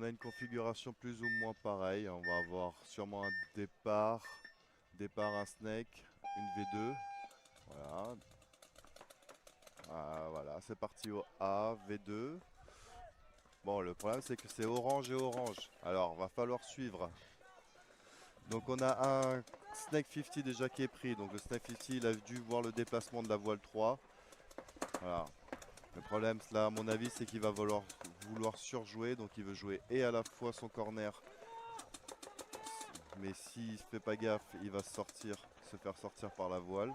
on a une configuration plus ou moins pareille. On va avoir sûrement un départ, un snake, une V2. Voilà. Voilà, c'est parti au A, V2. Bon, le problème c'est que c'est orange et orange. Alors, va falloir suivre. Donc on a un Snake 50 déjà qui est pris. Donc le Snake 50, il a dû voir le déplacement de la voile 3. Voilà. Le problème là à mon avis c'est qu'il va vouloir surjouer. Donc il veut jouer et à la fois son corner. Mais s'il ne fait pas gaffe, il va se faire sortir par la voile.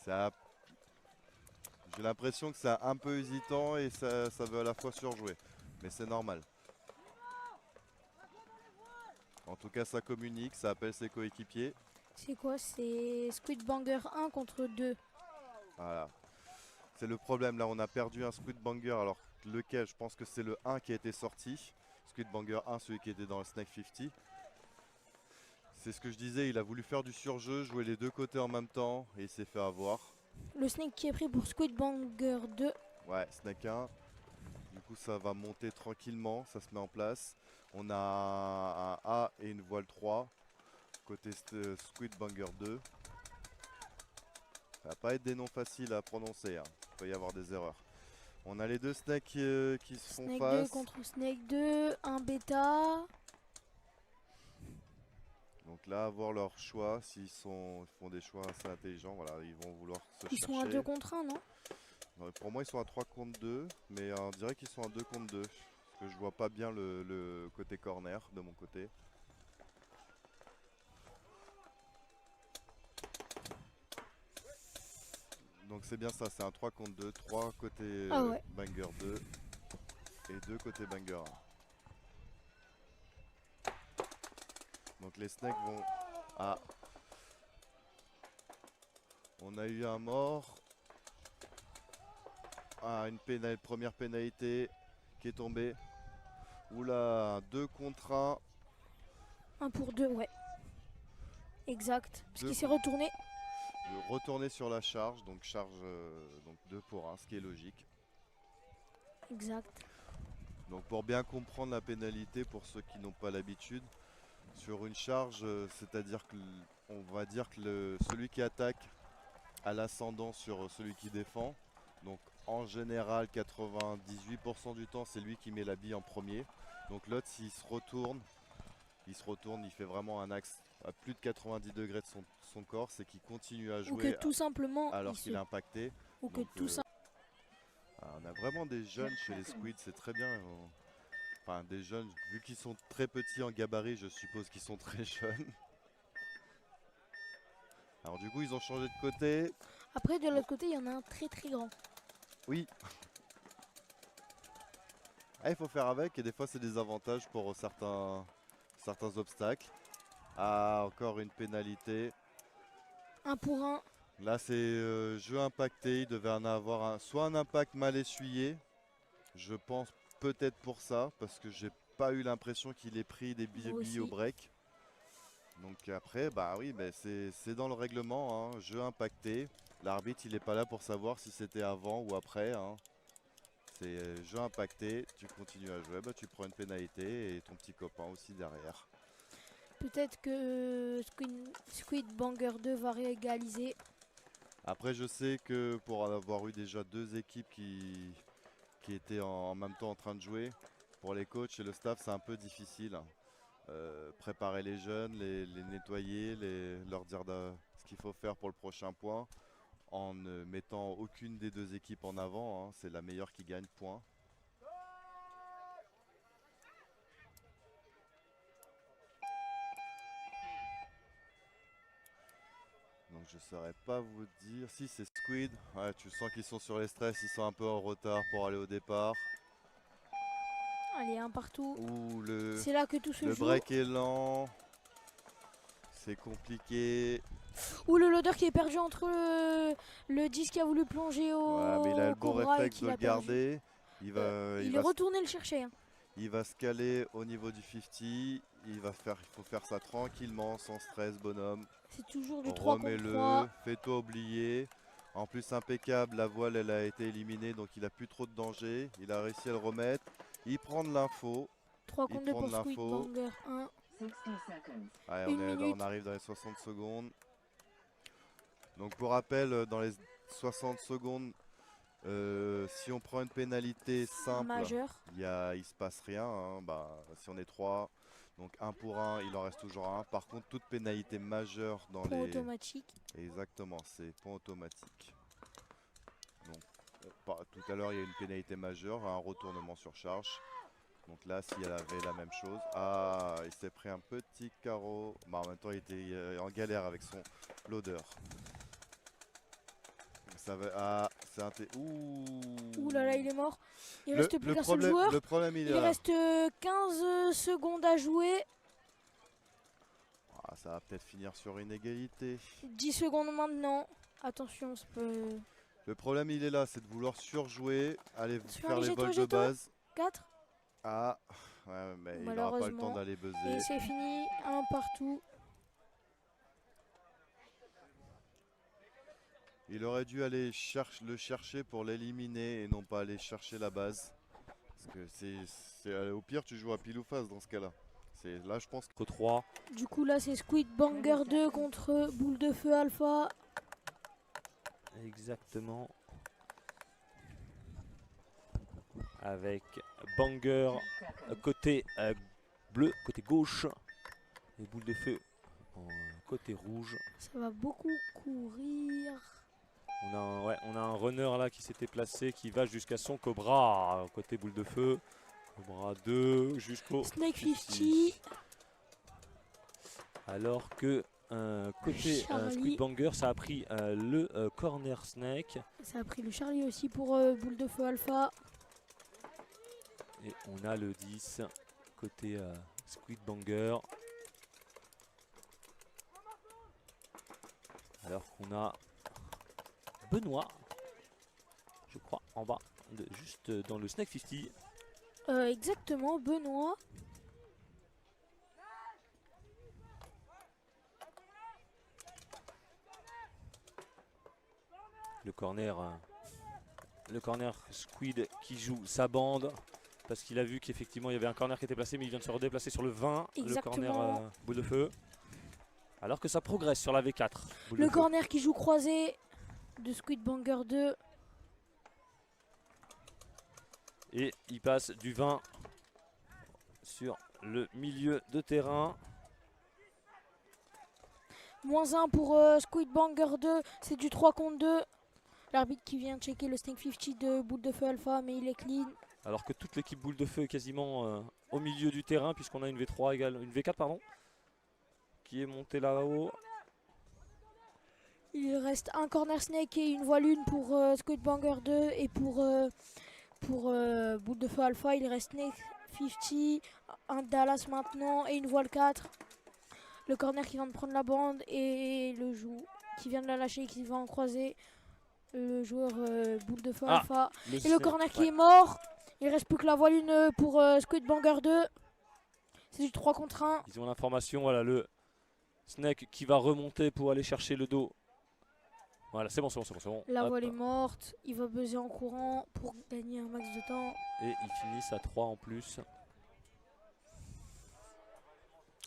J'ai l'impression que c'est un peu hésitant et ça veut à la fois surjouer. Mais c'est normal. En tout cas, ça communique, ça appelle ses coéquipiers. C'est quoi? C'est Squid Banger 1 contre 2. Voilà. C'est le problème, là on a perdu un Squid Banger, alors lequel? Je pense que c'est le 1 qui a été sorti. Squid Banger 1, celui qui était dans le Snake 50. C'est ce que je disais, il a voulu faire du surjeu, jouer les deux côtés en même temps et il s'est fait avoir. Le snake qui est pris pour Squid Banger 2. Ouais, Snake 1. Du coup ça va monter tranquillement, ça se met en place. On a un A et une voile 3. Côté Squid Banger 2. Ça va pas être des noms faciles à prononcer, hein. Il peut y avoir des erreurs. On a les deux snakes qui se font Snake face. 2 contre Snake 2, un bêta. Donc là, avoir leur choix, s'ils font des choix assez intelligents, voilà, ils vont vouloir se Ils chercher. sont à 2 contre 1, non? Non, pour moi, ils sont à 3 contre 2, mais on dirait qu'ils sont à 2 contre 2. Parce que je vois pas bien le côté corner de mon côté. Donc c'est bien ça, c'est un 3 contre 2, 3 côté Ouais. banger 2 et 2 côté banger 1. Donc les snakes vont... Ah, on a eu un mort. Ah, une première pénalité qui est tombée. Oula, 2 contre 1. 1 pour 2, ouais. Exact. Parce qu'il s'est retourné. De retourner sur la charge, donc charge donc 2 pour 1, ce qui est logique. Exact. Donc pour bien comprendre la pénalité pour ceux qui n'ont pas l'habitude, sur une charge, c'est-à-dire que on va dire que celui qui attaque a l'ascendant sur celui qui défend. Donc en général 98% du temps c'est lui qui met la bille en premier. Donc l'autre s'il se retourne, il fait vraiment un axe à plus de 90 degrés de son corps, c'est qu'il continue à Ou que jouer tout simplement. alors qu'il est impacté. Ou que Donc, tout simplement. on a vraiment des jeunes chez les Squids, c'est très bien. Enfin, des jeunes, vu qu'ils sont très petits en gabarit, je suppose qu'ils sont très jeunes. Alors du coup, ils ont changé de côté. Après, de l'autre côté, il y en a un très très grand. Oui. Ah, il faut faire avec et des fois c'est des avantages pour certains obstacles. Ah, encore une pénalité. 1 pour 1. Là, c'est jeu impacté. Il devait en avoir soit un impact mal essuyé. Je pense peut-être pour ça, parce que j'ai pas eu l'impression qu'il ait pris des billes au break. Donc après, bah oui, bah c'est dans le règlement, hein, jeu impacté. L'arbitre, il n'est pas là pour savoir si c'était avant ou après, hein. C'est jeu impacté, tu continues à jouer, bah, tu prends une pénalité et ton petit copain aussi derrière. Peut-être que Squid Banger 2 va réégaliser. Après, je sais que pour avoir eu déjà deux équipes qui étaient en même temps en train de jouer, pour les coachs et le staff, c'est un peu difficile, hein. Préparer les jeunes, les nettoyer, leur dire ce qu'il faut faire pour le prochain point, en ne mettant aucune des deux équipes en avant, hein. C'est la meilleure qui gagne, point. Donc je saurais pas vous dire. Si c'est Squid, ouais, tu sens qu'ils sont sur les stress, ils sont un peu en retard pour aller au départ. Allez, un partout. Ouh, C'est là que tout se le joue. break est lent. C'est compliqué. Ou le loader qui est perdu entre le disque qui a voulu plonger Ouais, mais il a au le beau Cobra et réflexe qui de le l'a perdu. garder. Il Il est retourné le chercher, hein. Il va se caler au niveau du 50. Il faut faire ça tranquillement, sans stress, bonhomme. C'est toujours du 3 contre 3. Remets-le, fais-toi oublier. En plus impeccable, la voile elle a été éliminée donc il a plus trop de danger. Il a réussi à le remettre. Il prend de l'info. 3 Il contre 2 prend pour de l'info. Squidbanger 1. Allez, Une minute. on arrive dans les 60 secondes. Donc pour rappel, dans les 60 secondes, si on prend une pénalité simple, Majeur. il se passe rien. Hein. Si on est 3, donc 1 pour 1, il en reste toujours un. Par contre, toute pénalité majeure dans Point les... automatique. Exactement, c'est point automatique. Donc, tout à l'heure, il y a une pénalité majeure, un retournement sur charge. Donc là, si elle avait la même chose... Ah, il s'est pris un petit carreau. En même temps, il était en galère avec son loader. Ça va... Ah, c'est un... Ouh là là, il est mort. Il reste plus qu'un seul problème, joueur. le problème, il reste 15 secondes à jouer. Ah, ça va peut-être finir sur une égalité. 10 secondes maintenant. Attention, ça peut... Le problème, il est là, c'est de vouloir surjouer, aller faire les jette-toi, vols de jette-toi. base. 4. Ah, ouais, mais il n'aura pas le temps d'aller buzzer. Et c'est fini, un partout. Il aurait dû aller le chercher pour l'éliminer et non pas aller chercher la base. Parce que au pire, tu joues à pile ou face dans ce cas-là. Là, je pense que 3. Du coup, là, c'est Squidbanger 2 contre Boule de Feu Alpha. Exactement. Avec Banger côté bleu, côté gauche. Et Boule de Feu en côté rouge. Ça va beaucoup courir. On a un runner là qui s'était placé, qui va jusqu'à son Cobra, côté Boule de Feu. Cobra 2 jusqu'au Snake 50. Alors que côté Squidbanger, ça a pris le corner snake. Ça a pris le Charlie aussi pour Boule de Feu Alpha. Et on a le 10 côté Squidbanger. Alors qu'on a Benoît, je crois, en bas, juste dans le Snake 50. Exactement, Benoît. Le corner Squid qui joue sa bande. Parce qu'il a vu qu'effectivement il y avait un corner qui était placé, mais il vient de se redéplacer sur le 20. Exactement. Le corner Boule de Feu. Alors que ça progresse sur la V4. Le corner qui joue croisé de Squidbanger 2. Et il passe du 20 sur le milieu de terrain. -1 pour Squidbanger 2. C'est du 3 contre 2. L'arbitre qui vient checker le Snake 50 de Boule de Feu Alpha, mais il est clean. Alors que toute l'équipe Boule de Feu est quasiment au milieu du terrain, puisqu'on a une V3 égale, une V4 pardon, qui est montée là-haut. Il reste un corner snake et une voile 1 pour Squidbanger 2 et pour Boule de Feu Alpha, il reste Snake 50, un Dallas maintenant et une voile 4. Le corner qui vient de prendre la bande et le joue qui vient de la lâcher et qui va en croiser. Le joueur Boule de Feu Alpha. Et le corner qui est mort. Il reste plus que la voile 1 pour Squidbanger 2. C'est du 3 contre 1. Ils ont l'information, voilà, le Snake qui va remonter pour aller chercher le dos. Voilà, c'est bon, c'est bon, c'est bon, c'est bon. La voile est morte. Il va buzzer en courant pour gagner un max de temps. Et ils finissent à 3 en plus.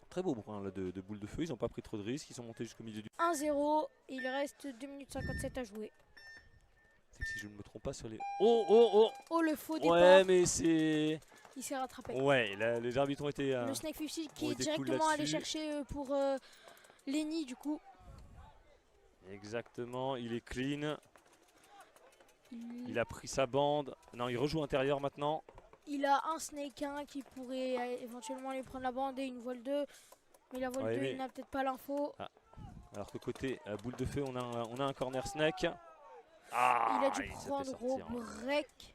Très beau point là, de Boule de Feu, ils n'ont pas pris trop de risques, ils sont montés jusqu'au milieu du... 1-0, il reste 2 minutes 57 à jouer. C'est que si je ne me trompe pas sur les... Oh le faux départ. Ouais, mais c'est... Il s'est rattrapé. Ouais, les arbitres ont été... le Snake 50 qui est directement allé chercher pour Lenny du coup. Exactement, il est clean. Il a pris sa bande. Non, il rejoue intérieur maintenant. Il a un Snake 1 qui pourrait éventuellement aller prendre la bande et une voile 2. Mais la voile 2, il n'a peut-être pas l'info. Ah. Alors que côté Boule de Feu, on a un corner Snake. Il a dû prendre gros break.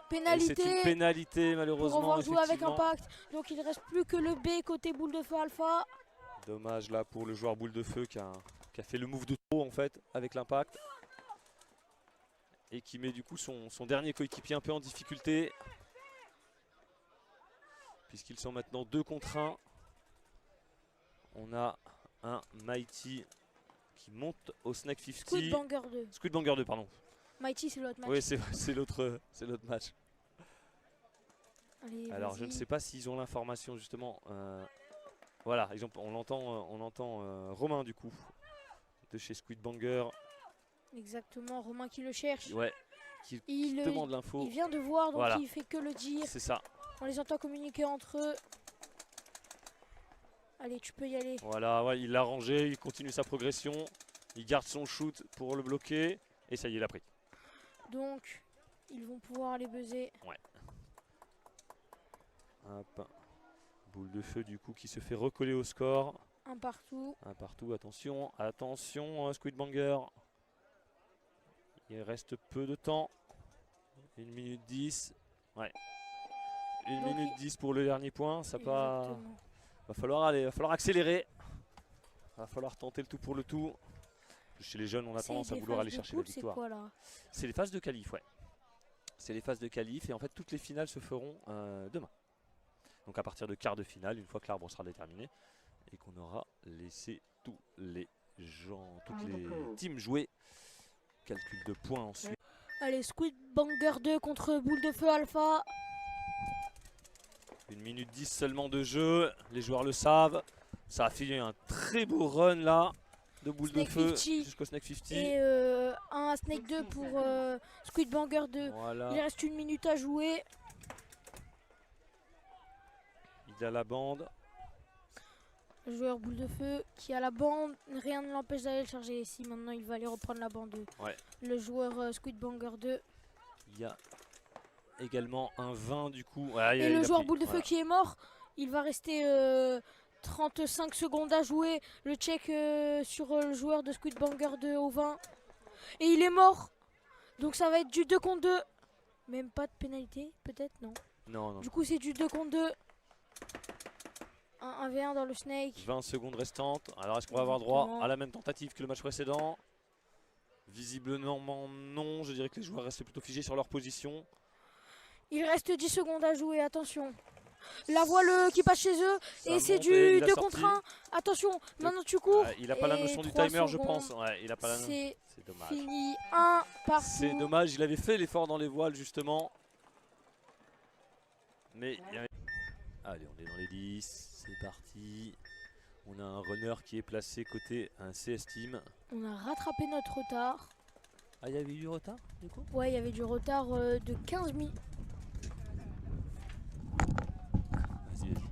Pénalité. C'est une pénalité malheureusement. Pour avoir joué avec Impact. Donc il ne reste plus que le B côté Boule de Feu Alpha. Dommage là pour le joueur Boule de Feu qui a fait le move de trop en fait avec l'Impact. Et qui met du coup son dernier coéquipier un peu en difficulté. Puisqu'ils sont maintenant 2 contre 1. On a un Mighty qui monte au Snake 50. Squidbanger 2. Squidbanger 2, pardon. Mighty, c'est l'autre match. Oui, c'est l'autre match. Allez, Alors je ne sais pas s'ils ont l'information justement. Voilà, on entend Romain du coup de chez Squidbanger. Exactement, Romain qui le cherche. Ouais, qui Il demande l'info. il vient de voir, donc Voilà. il fait que le dire. C'est ça. On les entend communiquer entre eux. Allez, tu peux y aller. Voilà, ouais, il l'a rangé, il continue sa progression. Il garde son shoot pour le bloquer. Et ça y est, il a pris. Donc, ils vont pouvoir aller buzzer. Ouais. Hop. Boule de feu du coup qui se fait recoller au score. Un partout. Un partout, attention, attention, Squidbanger. Il reste peu de temps. 1 minute 10. Ouais. 1 Donc, minute 10 pour le dernier point. Ça pas. Exactement. Va falloir aller, va falloir accélérer. Va falloir tenter le tout pour le tout. Chez les jeunes, on a C'est tendance à des vouloir phases aller de chercher la poule, victoire. C'est quoi là? C'est les phases de qualif, ouais. C'est les phases de qualif et en fait toutes les finales se feront demain. Donc à partir de quart de finale, une fois que l'arbre sera déterminé et qu'on aura laissé tous les gens, toutes les teams jouer. Calcul de points ensuite. Allez, Squidbanger 2 contre Boule de Feu Alpha. 1 minute 10 seulement de jeu, les joueurs le savent. Ça a fait un très beau run là de boule Snake de feu 50 jusqu'au Snake 50. Et un Snake 2 pour Squidbanger 2. Voilà, Il reste 1 minute à jouer. il a la bande. Le joueur Boule de Feu qui a la bande, rien ne l'empêche d'aller le charger ici. Maintenant, il va aller reprendre la bande. Ouais. Le joueur Squidbanger 2. Il y a également un 20 du coup. Ouais, Et il le a joueur pris, Boule de Feu voilà. qui est mort. Il va rester 35 secondes à jouer. Le check sur le joueur de Squidbanger 2 au 20. Et il est mort. Donc ça va être du 2 contre 2. Même pas de pénalité, peut-être, non. Non, non. Du coup, c'est du 2 contre 2. Un 1v1 dans le Snake. 20 secondes restantes. Alors est-ce qu'on va avoir droit Exactement. à la même tentative que le match précédent? Visiblement non. Je dirais que les joueurs restaient plutôt figés sur leur position. Il reste 10 secondes à jouer, attention. La voile qui passe chez eux. Ça Et c'est monte et du il a 2 sorti. contre 1. Attention, maintenant tu cours. Ouais, il a pas la Et notion du 3 timer, je secondes. pense. Ouais, il a pas la. C'est C'est dommage. fini. 1 partout. C'est dommage. Il avait fait l'effort dans les voiles justement. Mais allez, on est dans les 10. C'est parti. On a un runner qui est placé côté un CS Team. On a rattrapé notre retard. Ah, il y avait eu du retard du coup? Ouais, il y avait du retard de 15 minutes. Vas-y, vas-y.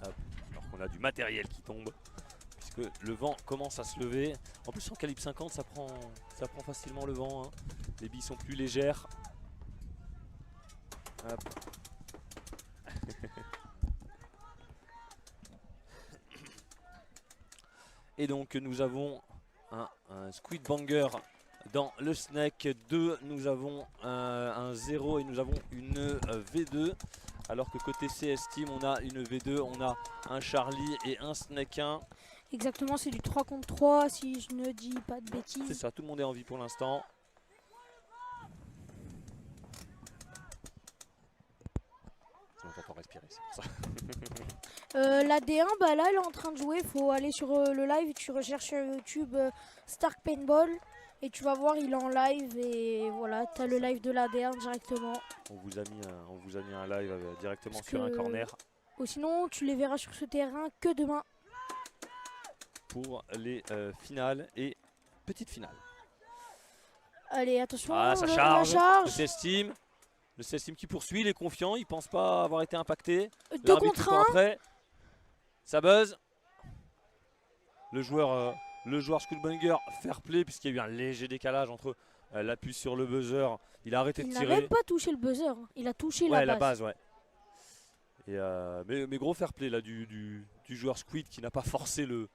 Hop. Alors qu'on a du matériel qui tombe. Puisque le vent commence à se lever. En plus en calibre 50 ça prend facilement le vent. Hein. Les billes sont plus légères. Hop. Et donc nous avons un Squidbanger dans le Snake 2. Nous avons un 0 et nous avons une V2. Alors que côté CS Team on a une V2, on a un Charlie et un Snake 1. Exactement, c'est du 3 contre 3 si je ne dis pas de C'est bêtises. ça, tout le monde est en vie pour l'instant. On va encore respirer, c'est pour ça. La D1, bah là, elle est en train de jouer. Il faut aller sur le live. Tu recherches sur YouTube Stark Paintball. Et tu vas voir, il est en live. Et voilà, tu as le live de la D1 directement. On vous a mis un live directement Parce sur un que- corner Ou sinon, tu les verras sur ce terrain que demain. pour les finales et petites finales. Allez, attention, Ah, ça la charge. Le charge. CS Team. Le CS Team qui poursuit, il est confiant, il pense pas avoir été impacté. 2 L'arbitre contre court 1. après. Ça buzz. Le joueur Squidbanger, fair play, puisqu'il y a eu un léger décalage entre l'appui sur le buzzer. Il a arrêté Il de n'a tirer. même pas touché le buzzer. Hein. Il a touché Ouais, la base. ouais. Et mais gros fair play là du joueur Squid qui n'a pas forcé le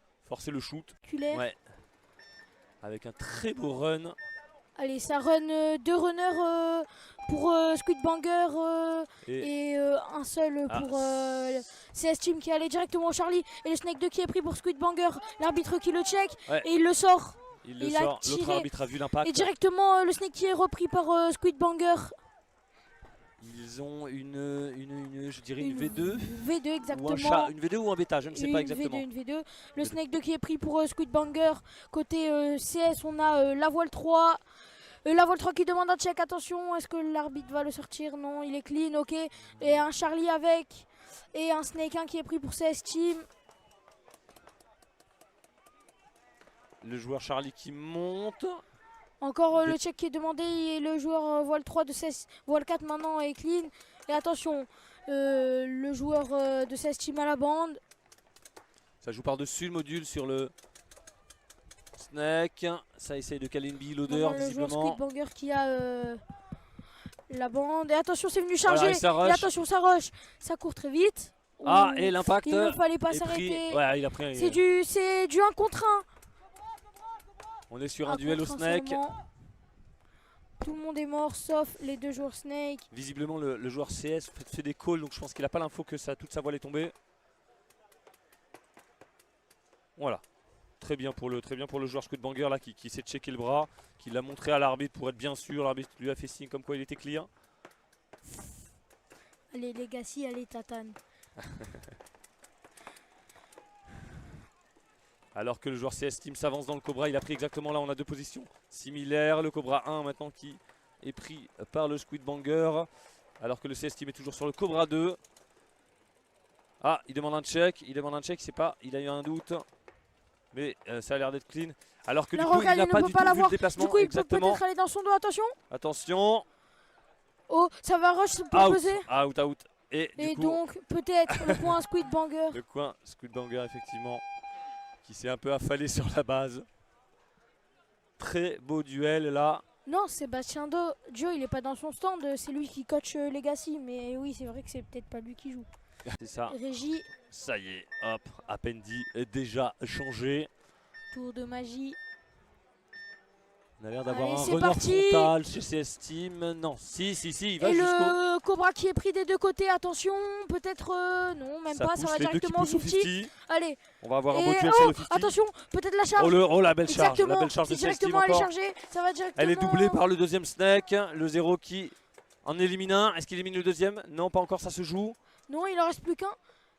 shoot. Oculaire. Ouais. Avec un très beau run. Allez, ça run 2 runners pour Squidbanger Et et un seul Ah. pour CS Team qui est allé directement au Charlie. Et le Snake 2 qui est pris pour Squidbanger. L'arbitre qui le check Ouais. et il le sort. il le il a sort. L'autre tiré. arbitre a vu l'impact. Et directement le Snake qui est repris par Squidbanger. Ils ont je dirais une V2 V2 ou exactement. une V2 ou un bêta, je ne sais pas exactement. Une V2. Le Snake 2 qui est pris pour Squid Banger. Côté CS, on a la voile 3. La voile 3 qui demande un check. Attention, est-ce que l'arbitre va le sortir? Non, il est clean, ok. Et un Charlie avec. Et un Snake 1 qui est pris pour CS Team. Le joueur Charlie qui monte. Encore le check qui est demandé et le joueur voile 3 de 16, voile 4 maintenant est clean. Et attention, le joueur de 16 team à la bande. Ça joue par-dessus le module sur le Snake. Ça essaye de caler une bille l'odeur Le joueur visiblement. Squid Banger qui a la bande. Et attention, c'est venu charger. Voilà, et ça rush. Et attention, ça rush. Ça court très vite. Ah, Ouh, et l'impact. il ne fallait pas est pris. s'arrêter. Ouais, il a pris. C'est du 1 contre 1. On est sur un duel au Snake. Seulement. Tout le monde est mort sauf les deux joueurs Snake. Visiblement le joueur CS fait des calls, donc je pense qu'il n'a pas l'info que toute sa voile est tombée. Voilà. Très bien pour le joueur Squid Banger là qui s'est checké le bras, qui l'a montré à l'arbitre pour être bien sûr. L'arbitre lui a fait signe comme quoi il était clear. Allez Legacy, allez Tatane. Alors que le joueur CS Team s'avance dans le Cobra, il a pris exactement là, on a deux positions similaires. Le Cobra 1 maintenant qui est pris par le Squid Banger. Alors que le CS Team est toujours sur le Cobra 2. Ah, il demande un check, il sait pas, il a eu un doute. Mais ça a l'air d'être clean. Alors que La du coup, il rocade, n'a pas ne du peut pas tout vu le l'avoir. déplacement. Du coup, il peut exactement. peut-être aller dans son dos, attention. Attention. Oh, ça va rush pour Out, peser. out. Et du coup, donc, peut-être le point Squid Banger. le coin Squid Banger effectivement, qui s'est un peu affalé sur la base. Très beau duel là. Non, Sébastien Dio, il est pas dans son stand, c'est lui qui coach Legacy. Mais oui, c'est vrai que c'est peut-être pas lui qui joue. C'est ça. Régie, Ça y est, hop, Appendi est déjà changé. tour de magie. On a l'air d'avoir Allez, un c'est runner parti. frontal chez CS Team. Non, si, il va Et jusqu'au. le Cobra qui est pris des deux côtés, attention, peut-être non, même pas, ça va pousse les deux qui directement poussent au 50. 50. Allez, On va avoir un et beau duel sur le 50. attention, peut-être la charge. Oh la belle charge, Exactement, la belle charge de c'est CS Team directement aller encore. charger, ça va directement. Elle est doublée par le deuxième Snake, le 0 qui en élimine un. Est-ce qu'il élimine le deuxième? Non, pas encore, ça se joue. Non, il en reste plus qu'un.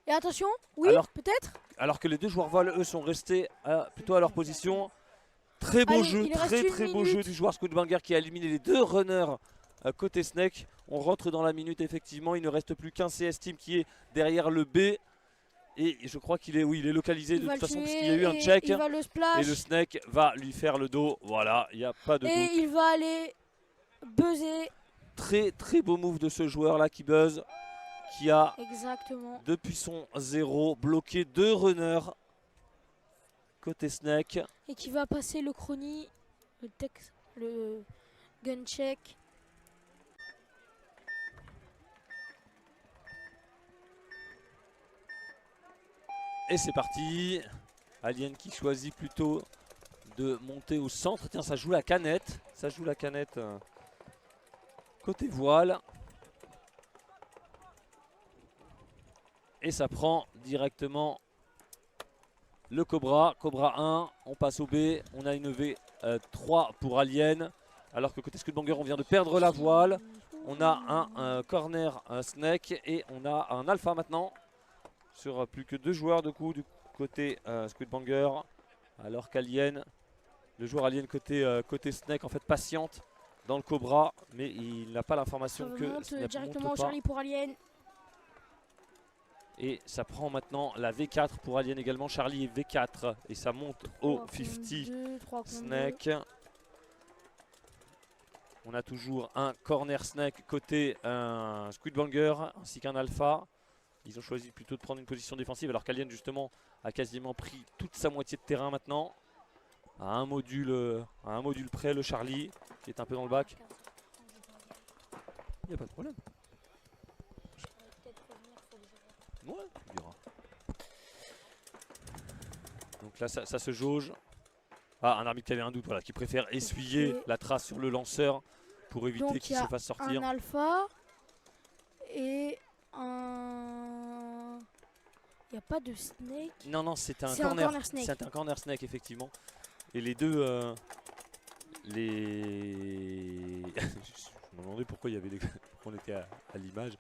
Et attention, oui, Alors- peut-être. Alors que les deux joueurs vol, eux, sont restés plutôt à leur position. Très beau Allez, jeu, il reste très une beau minute. jeu du joueur Squid Banger qui a éliminé les deux runners côté Snake. On rentre dans la minute effectivement, il ne reste plus qu'un CS Team qui est derrière le B. Et je crois qu'il est, il est localisé Il de va toute le façon tuer parce qu'il y a eu un et check. Il va le splash. Et le Snake va lui faire le dos. Voilà, il n'y a pas de Et doute. il va aller buzzer. Très beau move de ce joueur là qui buzz. Qui a, Exactement. depuis son 0, bloqué deux runners côté Snake. Et qui va passer le chrony, le gun check. Et c'est parti. Alien qui choisit plutôt de monter au centre. Tiens, ça joue la canette. Ça joue la canette côté voile. Et ça prend directement le Cobra. Cobra 1, on passe au B. On a une V3 pour Alien. Alors que côté Squid Banger, on vient de perdre la voile. On a un corner Snake et on a un Alpha maintenant. Sur plus que deux joueurs de coup du côté Squid Banger. Alors qu'Alien, le joueur Alien côté Snake en fait patiente dans le Cobra. Mais il n'a pas l'information Ça que monte Snake directement monte au pas. Charlie pour Alien. Et ça prend maintenant la V4 pour Alien également. Charlie est V4 et ça monte au 50 Snake. On a toujours un corner Snake côté Squid Banger ainsi qu'un Alpha. Ils ont choisi plutôt de prendre une position défensive alors qu'Alien justement a quasiment pris toute sa moitié de terrain maintenant. À un module près, le Charlie qui est un peu dans le bac. Il n'y a pas de problème. Ouais, tu diras. Donc là, ça se jauge. Ah, un arbitre qui avait un doute, voilà, qui préfère essuyer la trace sur le lanceur pour éviter Donc, qu'il se fasse sortir. Un Alpha et un... Il n'y a pas de Snake. Non, c'est un C'est corner. un corner Snake. C'est un corner Snake, effectivement. Et les deux... Je me demandais pourquoi il y avait pourquoi on était à l'image.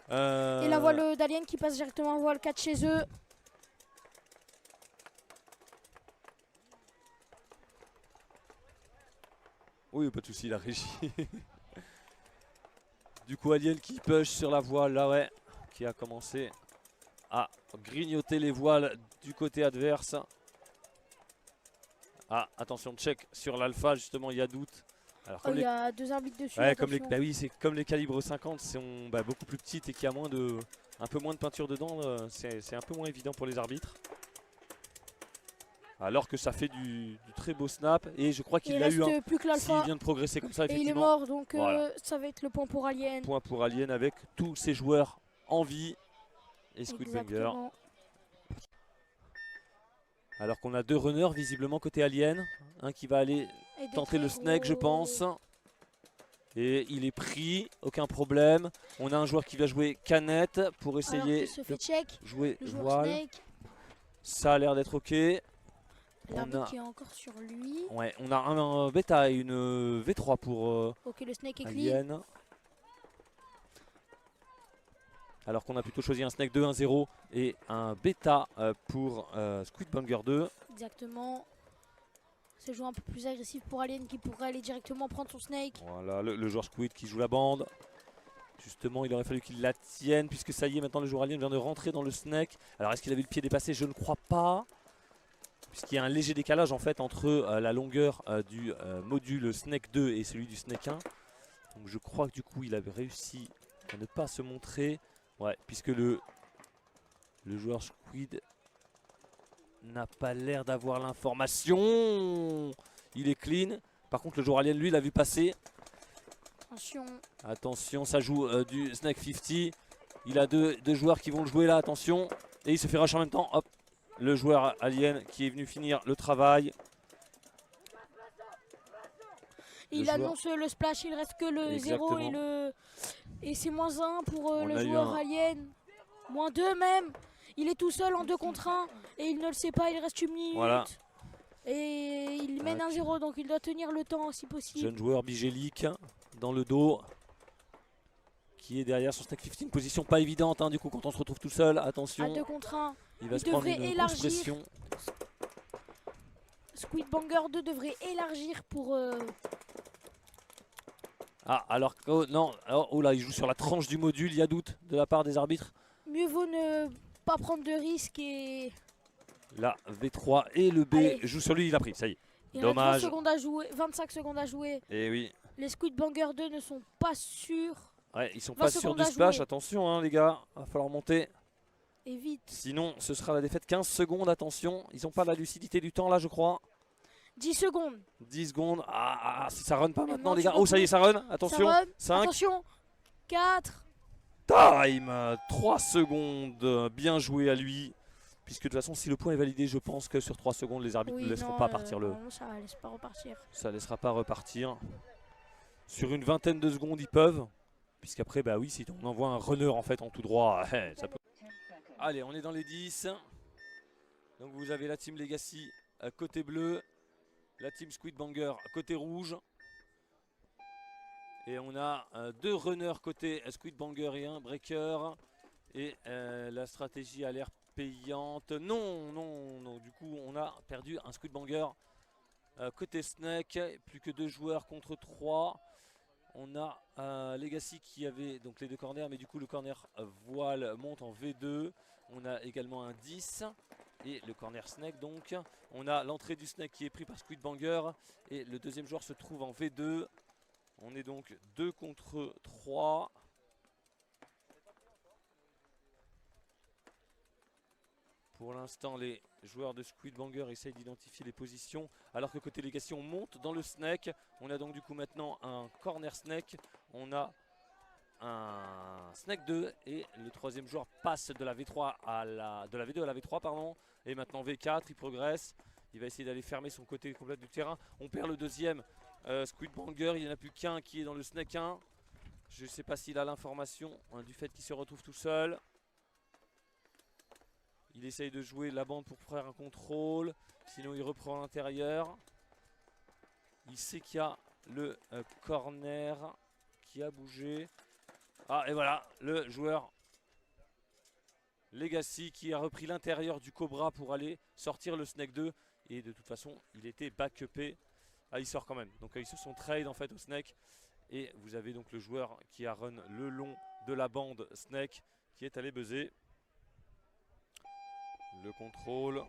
Et la voile d'Alien qui passe directement en voile 4 chez eux. Oui, pas de souci, la régie. Du coup, Alien qui push sur la voile, là ouais, qui a commencé à grignoter les voiles du côté adverse. Ah, attention, check sur l'alpha, justement, il y a doute. Alors, Il y a 2 arbitres dessus. ouais, comme attention. bah oui, c'est comme les calibres 50 sont beaucoup plus petites et qu'il y a un peu moins de peinture dedans, c'est un peu moins évident pour les arbitres. Alors que ça fait du très beau snap et je crois qu'il l'a eu. Plus que S'il l'alpha. vient de progresser comme ça, Et il est effectivement. mort, donc Voilà. ça va être le point pour Alien. Point pour Alien avec tous ses joueurs en vie et Squidbanger. Exactement. Alors qu'on a 2 runners visiblement côté Alien. Un qui va aller Et des tenter le très snake, je gros- pense. Et il est pris, aucun problème. On a un joueur qui va jouer canette pour Alors essayer qu'il se fait de check. jouer Le joueur voile. Snake. Ça a l'air d'être ok. L'arbitre a- qui est encore sur lui. Ouais, on a un bêta et une V3 pour Ok, le Snake est clean. Alien. Alors qu'on a plutôt choisi un Snake 2, 1-0 et un bêta pour Squidbanger 2. Exactement. C'est jouer un peu plus agressif pour Alien qui pourrait aller directement prendre son Snake. Voilà, le joueur Squid qui joue la bande. Justement, il aurait fallu qu'il la tienne puisque ça y est, maintenant le joueur Alien vient de rentrer dans le Snake. Alors est-ce qu'il avait le pied dépassé? Je ne crois pas. Puisqu'il y a un léger décalage en fait entre la longueur du module Snake 2 et celui du Snake 1. Donc je crois que du coup il avait réussi à ne pas se montrer. Ouais, puisque le joueur Squid n'a pas l'air d'avoir l'information. Il est clean. Par contre le joueur Alien lui l'a vu passer. Attention. Attention, ça joue du Snake 50. Il a deux joueurs qui vont le jouer là, attention. Et il se fait rush en même temps. Hop, le joueur Alien qui est venu finir le travail. Il annonce le splash, il reste que le 0 et c'est -1 pour le joueur Alien. -2 même. Il est tout seul en 2 contre 1 et il ne le sait pas, il reste 1 minute. Voilà. Et il mène 1-0 donc il doit tenir le temps si possible. Jeune joueur bigélique dans le dos. Qui est derrière sur Snake 15, position pas évidente du coup quand on se retrouve tout seul, attention. À 2 contre 1. Il va se prendre une grosse pression. Squidbanger 2 devrait élargir pour... Ah alors que non, oh là il joue sur la tranche du module, il y a doute de la part des arbitres. Mieux vaut ne pas prendre de risques et... Là V3 et le B joue sur lui, il a pris, ça y est. Il dommage. reste 25 secondes à jouer. Et oui. Les Squidbanger 2 ne sont pas sûrs. Ouais, ils sont pas sûrs du splash, attention les gars, va falloir monter. Et vite. Sinon ce sera la défaite. 15 secondes, attention, ils n'ont pas la lucidité du temps là je crois. 10 secondes. 10 secondes, si ça run pas maintenant non, les gars. Oh ça y est, ça run, attention. Ça run. 5. Attention. 4. Time. 3 secondes, bien joué à lui. Puisque de toute façon si le point est validé, je pense que sur 3 secondes les arbitres ne laisseront pas partir le... Non, ça laisse pas repartir. Ça laissera pas repartir. Sur une vingtaine de secondes ils peuvent. Puisqu'après bah oui, si on envoie un runner en fait en tout droit, ça peut... Allez, on est dans les 10. Donc vous avez la team Legacy côté bleu, la team Squidbanger côté rouge. Et on a 2 runners côté Squidbanger et un breaker. Et la stratégie a l'air payante. Non, du coup on a perdu un Squidbanger côté Snake. Plus que 2 joueurs contre 3. On a Legacy qui avait donc les 2 corners, mais du coup le corner voile monte en V2. On a également un 10 et le corner Snake donc. On a l'entrée du Snake qui est pris par Squidbanger et le deuxième joueur se trouve en V2. On est donc 2 contre 3. Pour l'instant, les joueurs de Squidbanger essayent d'identifier les positions. Alors que côté Legacy, on monte dans le Snake. On a donc du coup maintenant un corner Snake. On a un Snake 2. Et le troisième joueur passe de la V3 à la V2 à la V3 pardon. Et maintenant V4, il progresse. Il va essayer d'aller fermer son côté complet du terrain. On perd le deuxième Squidbanger. Il n'y en a plus qu'un qui est dans le Snake 1. Je ne sais pas s'il a l'information du fait qu'il se retrouve tout seul. Il essaye de jouer la bande pour faire un contrôle. Sinon il reprend à l'intérieur. Il sait qu'il y a le corner qui a bougé. Ah, et voilà, le joueur Legacy qui a repris l'intérieur du Cobra pour aller sortir le Snake 2. Et de toute façon, il était back-upé. Ah, il sort quand même. Donc ils se sont trade en fait au Snake. Et vous avez donc le joueur qui a run le long de la bande Snake qui est allé buzzer. Le contrôle.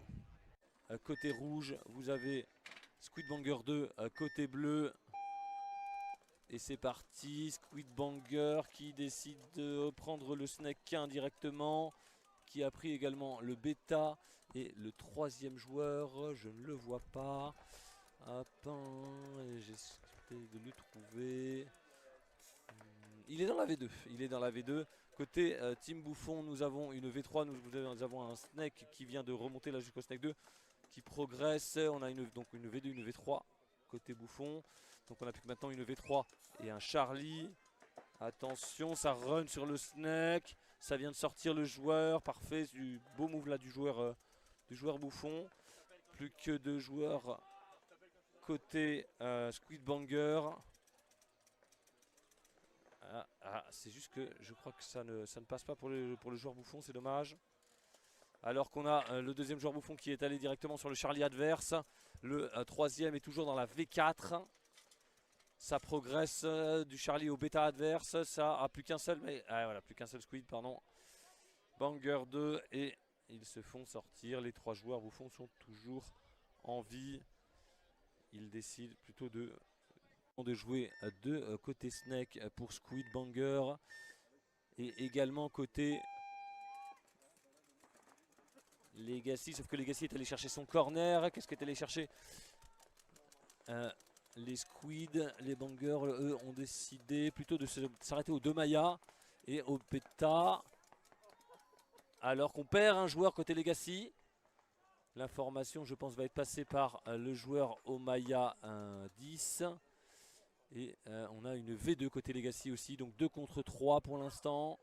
Côté rouge, vous avez Squidbanger 2, côté bleu. Et c'est parti, Squidbanger qui décide de prendre le Snake 1 directement, qui a pris également le bêta. Et le troisième joueur, je ne le vois pas. Hop, j'essaie de le trouver. Il est dans la V2, il est dans la V2. Côté Team Bouffon, nous avons une V3, nous avons un Snake qui vient de remonter là jusqu'au Snake 2, qui progresse. On a donc une V2, une V3 côté Bouffon. Donc on a plus que maintenant une V3 et un Charlie. Attention, ça run sur le Snake. Ça vient de sortir le joueur. Parfait, du beau move là du joueur Bouffon. Plus que deux joueurs côté Squidbanger. C'est juste que je crois que ça ne passe pas pour le joueur Bouffon, c'est dommage. Alors qu'on a le deuxième joueur Bouffon qui est allé directement sur le Charlie adverse. Le troisième est toujours dans la V4. Ça progresse du Charlie au bêta adverse. Ça a plus qu'un seul, mais voilà, plus qu'un seul Squid, pardon. Banger 2 et ils se font sortir. Les trois joueurs Bouffon sont toujours en vie. Ils décident plutôt de jouer de côté Snake pour Squidbanger et également côté Legacy, sauf que Legacy est allé chercher son corner. Qu'est-ce qu'est allé chercher les Squid, les Bangers, eux, ont décidé plutôt de s'arrêter aux deux Maya et au bêta. Alors qu'on perd un joueur côté Legacy. L'information, je pense, va être passée par le joueur Omaya 10. Et on a une V2 côté Legacy aussi, donc 2 contre 3 pour l'instant.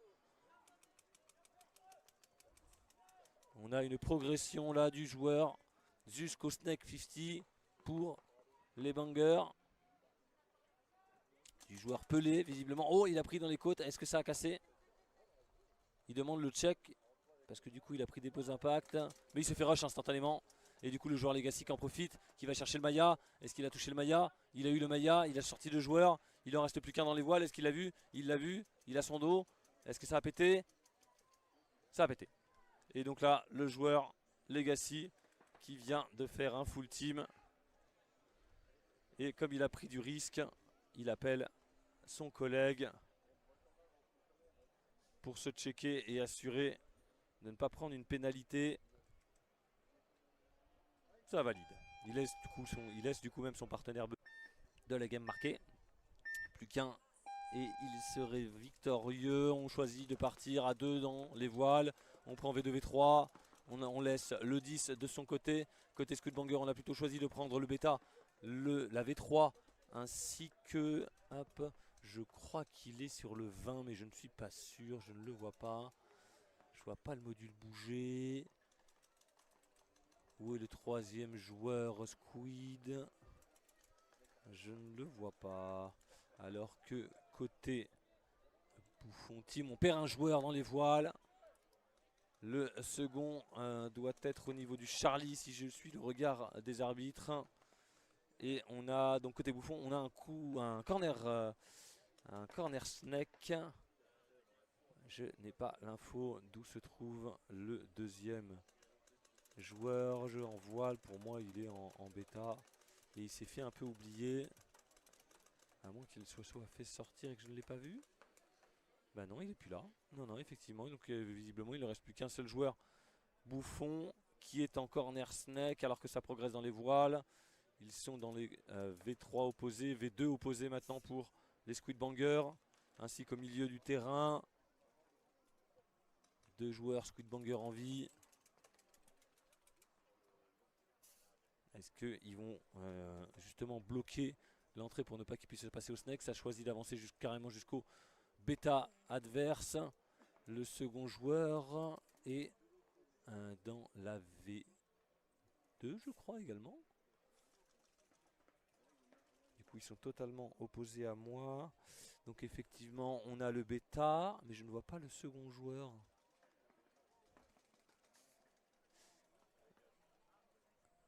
On a une progression là du joueur jusqu'au Snake 50 pour les Bangers. Du joueur Pelé, visiblement. Oh, il a pris dans les côtes. Est-ce que ça a cassé? Il demande le check parce que du coup il a pris des pauses impact. Mais il se fait rush instantanément. Et du coup le joueur Legacy qui en profite, qui va chercher le Maya. Est-ce qu'il a touché le Maya? Il a eu le Maya, il a sorti le joueur. Il en reste plus qu'un dans les voiles. Est-ce qu'il l'a vu? Il l'a vu, il a son dos. Est-ce que ça a pété? Ça a pété. Et donc là, le joueur Legacy qui vient de faire un full team. Et comme il a pris du risque, il appelle son collègue pour se checker et assurer de ne pas prendre une pénalité. Ça valide. Il laisse du coup même son partenaire de la game marqué. Plus qu'un et il serait victorieux. On choisit de partir à 2 dans les voiles. On prend V2, V3. On laisse le 10 de son côté. Côté Squidbanger, on a plutôt choisi de prendre le bêta, la V3, ainsi que... Hop, je crois qu'il est sur le 20, mais je ne suis pas sûr. Je ne le vois pas. Je vois pas le module bouger. Où est le troisième joueur Squid? Je ne le vois pas. Alors que côté Bouffon Team, on perd un joueur dans les voiles. Le second doit être au niveau du Charlie si je suis le regard des arbitres. Et on a donc côté Bouffon, on a un corner Snake. Je n'ai pas l'info d'où se trouve le deuxième joueur. Jeu en voile, pour moi il est en bêta. Et il s'est fait un peu oublier. À moins qu'il soit fait sortir et que je ne l'ai pas vu. Bah non, il est plus là. Non, effectivement. Donc visiblement, il ne reste plus qu'un seul joueur. Bouffon, qui est en corner Snake alors que ça progresse dans les voiles. Ils sont dans les V3 opposés, V2 opposés maintenant pour les Squidbangers. Ainsi qu'au milieu du terrain. 2 joueurs Squidbangers en vie. Est-ce qu'ils vont justement bloquer l'entrée pour ne pas qu'il puisse se passer au Snake? Ça choisit d'avancer carrément jusqu'au bêta adverse. Le second joueur est dans la V2, je crois également. Du coup, ils sont totalement opposés à moi. Donc effectivement, on a le bêta, mais je ne vois pas le second joueur.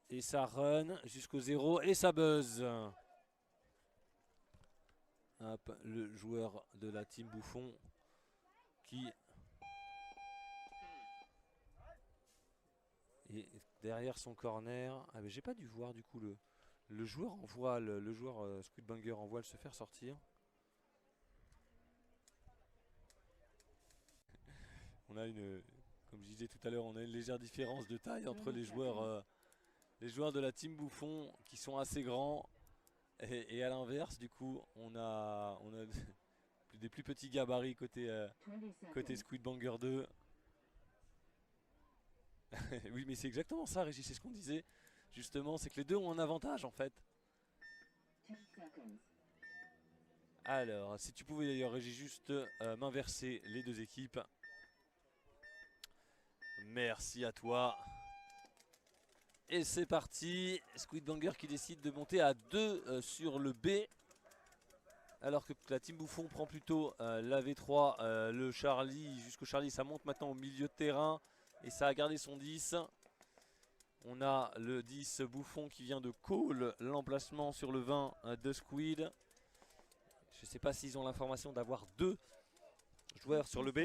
Et ça run jusqu'au 0 et ça buzz. Hop, le joueur de la team Bouffon qui est derrière son corner. Ah mais j'ai pas dû voir du coup le joueur envoie le joueur Squidbanger envoie le se faire sortir. On a une, comme je disais tout à l'heure, on a une légère différence de taille entre les joueurs de la team Bouffon qui sont assez grands et à l'inverse du coup on a des plus petits gabarits côté Squidbanger 2. Oui mais c'est exactement ça Régis, c'est ce qu'on disait justement, c'est que les deux ont un avantage en fait. Alors si tu pouvais d'ailleurs Régis juste m'inverser les deux équipes. Merci à toi. Et c'est parti, Squidbanger qui décide de monter à 2 sur le B. Alors que la team Bouffon prend plutôt la V3, le Charlie, jusqu'au Charlie, ça monte maintenant au milieu de terrain. Et ça a gardé son 10. On a le 10 Bouffon qui vient de call l'emplacement sur le 20 de Squid. Je ne sais pas s'ils ont l'information d'avoir 2 joueurs sur le B.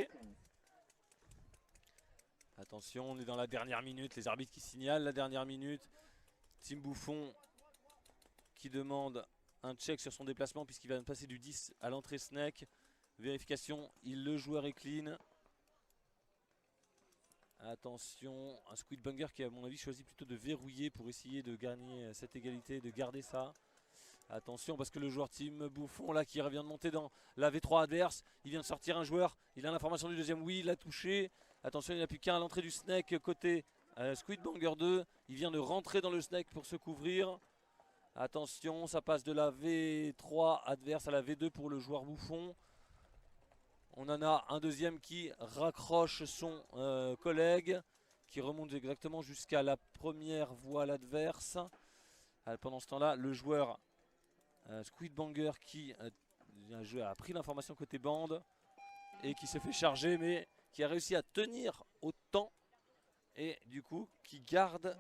Attention, on est dans la dernière minute, les arbitres qui signalent la dernière minute. Team Bouffon qui demande un check sur son déplacement puisqu'il va passer du 10 à l'entrée Snake. Vérification, le joueur est clean. Attention, un Squidbanger qui à mon avis choisit plutôt de verrouiller pour essayer de gagner cette égalité, de garder ça. Attention parce que le joueur team Bouffon là qui revient de monter dans la V3 adverse, il vient de sortir un joueur, il a l'information du deuxième, oui il l'a touché. Attention il n'a plus qu'un à l'entrée du Snake côté Squidbanger 2, il vient de rentrer dans le Snake pour se couvrir. Attention ça passe de la V3 adverse à la V2 pour le joueur Bouffon. On en a un deuxième qui raccroche son collègue, qui remonte exactement jusqu'à la première voile adverse. Pendant ce temps-là, le joueur Squidbanger qui a pris l'information côté bande et qui se fait charger, mais qui a réussi à tenir au temps et du coup qui garde,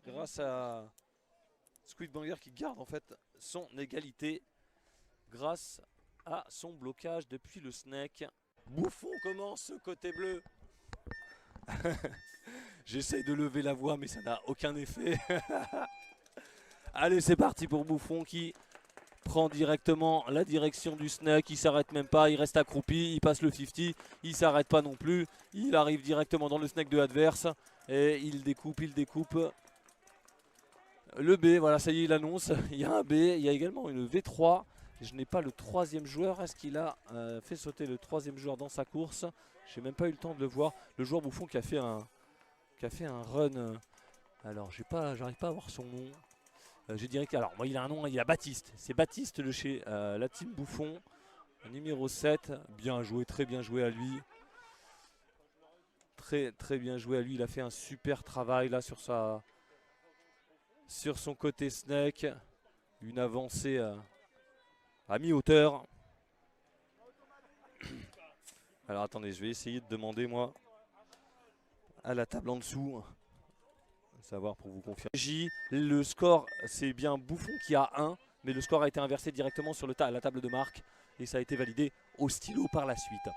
grâce à Squidbanger qui garde en fait son égalité grâce à son blocage depuis le Snake. Bouffon commence côté bleu. J'essaye de lever la voix mais ça n'a aucun effet. Allez c'est parti pour Bouffon qui prend directement la direction du Snake. Il s'arrête même pas, il reste accroupi, il passe le 50, il s'arrête pas non plus. Il arrive directement dans le Snake de adverse et il découpe. Le B, voilà ça y est il annonce, il y a un B, il y a également une V3. Je n'ai pas le troisième joueur. Est-ce qu'il a fait sauter le troisième joueur dans sa course? J'ai même pas eu le temps de le voir. Le joueur Bouffon qui a fait un run. Alors j'arrive pas à voir son nom. Je dirais que, alors moi il a un nom, il a Baptiste. C'est Baptiste de chez la team Bouffon. Numéro 7. Bien joué, très bien joué à lui. Très bien joué à lui. Il a fait un super travail là sur son côté Snake. Une avancée à mi-hauteur. Alors attendez, je vais essayer de demander moi à la table en dessous, savoir pour vous confirmer. Le score c'est bien Bouffon qui a 1, mais le score a été inversé directement sur la table de marque et ça a été validé au stylo par la suite.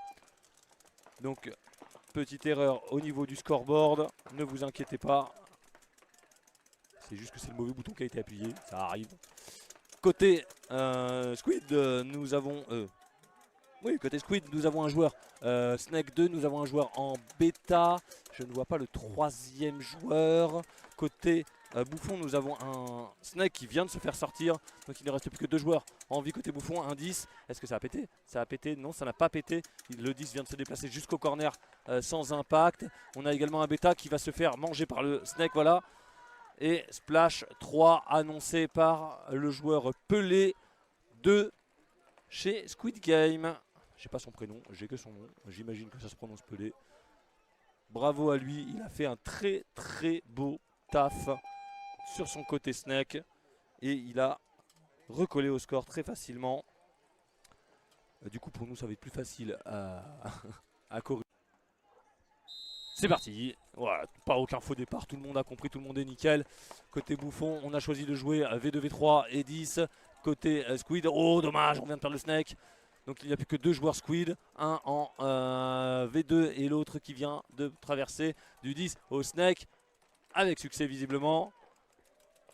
Donc petite erreur au niveau du scoreboard, ne vous inquiétez pas. C'est juste que c'est le mauvais bouton qui a été appuyé, ça arrive. Côté Squid, nous avons côté Squid, nous avons un joueur Snake 2, nous avons un joueur en bêta. Je ne vois pas le troisième joueur. Côté Bouffon, nous avons un Snake qui vient de se faire sortir. Donc il ne reste plus que 2 joueurs en vie côté Bouffon. Un 10. Est-ce que ça a pété? Ça a pété? Non, ça n'a pas pété. Le 10 vient de se déplacer jusqu'au corner sans impact. On a également un bêta qui va se faire manger par le Snake. Voilà. Et Splash 3 annoncé par le joueur Pelé de chez Squid Game. J'ai pas son prénom, j'ai que son nom. J'imagine que ça se prononce Pelé. Bravo à lui, il a fait un très beau taf sur son côté Snake. Et il a recoller au score très facilement. Du coup, pour nous, ça va être plus facile à corriger. C'est parti. Voilà, pas aucun faux départ. Tout le monde a compris, tout le monde est nickel. Côté Bouffon, on a choisi de jouer V2, V3 et 10. Côté Squid, oh dommage, on vient de perdre le Snake. Donc il n'y a plus que 2 joueurs Squid, un en V2 et l'autre qui vient de traverser du 10 au Snake avec succès visiblement.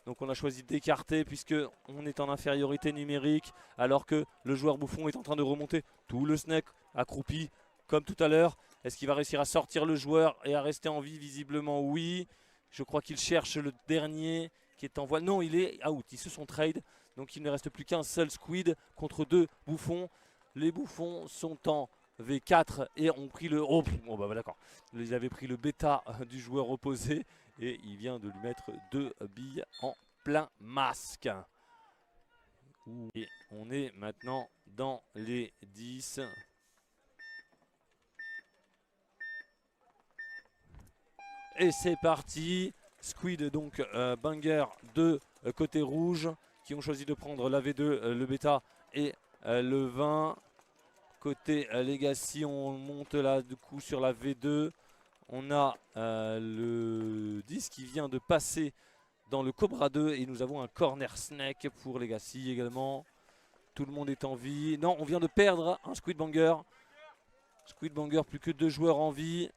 Donc on a choisi d'écarter puisque on est en infériorité numérique alors que le joueur Bouffon est en train de remonter tout le Snake accroupi comme tout à l'heure. Est-ce qu'il va réussir à sortir le joueur et à rester en vie? Visiblement oui. Je crois qu'il cherche le dernier qui est en voie. Non, il est out, ils se sont trade. Donc il ne reste plus qu'un seul Squid contre 2 Bouffons. Les Bouffons sont en V4 et ont pris le... Oh, bon bah d'accord. Ils avaient pris le bêta du joueur opposé et il vient de lui mettre 2 billes en plein masque. Et on est maintenant dans les 10. Et c'est parti. Squid donc Banger de côté rouge qui ont choisi de prendre la V2, le bêta et le 20. Côté Legacy, on monte là du coup sur la V2. On a le 10 qui vient de passer dans le Cobra 2 et nous avons un corner snake pour Legacy également. Tout le monde est en vie. Non, on vient de perdre un Squid Banger. Squid Banger, plus que 2 joueurs en vie.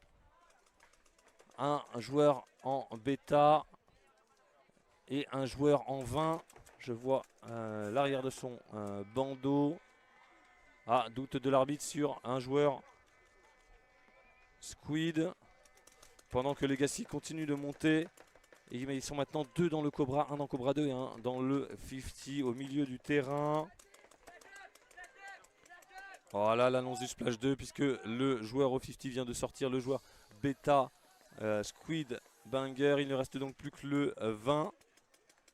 Un joueur en bêta et un joueur en 20. Je vois l'arrière de son bandeau. Ah, doute de l'arbitre sur un joueur Squid. Pendant que Legacy continue de monter. Et ils sont maintenant 2 dans le Cobra, un dans Cobra 2 et un dans le 50 au milieu du terrain. Voilà l'annonce du Splash 2 puisque le joueur au 50 vient de sortir, le joueur bêta Squid Banger. Il ne reste donc plus que le 20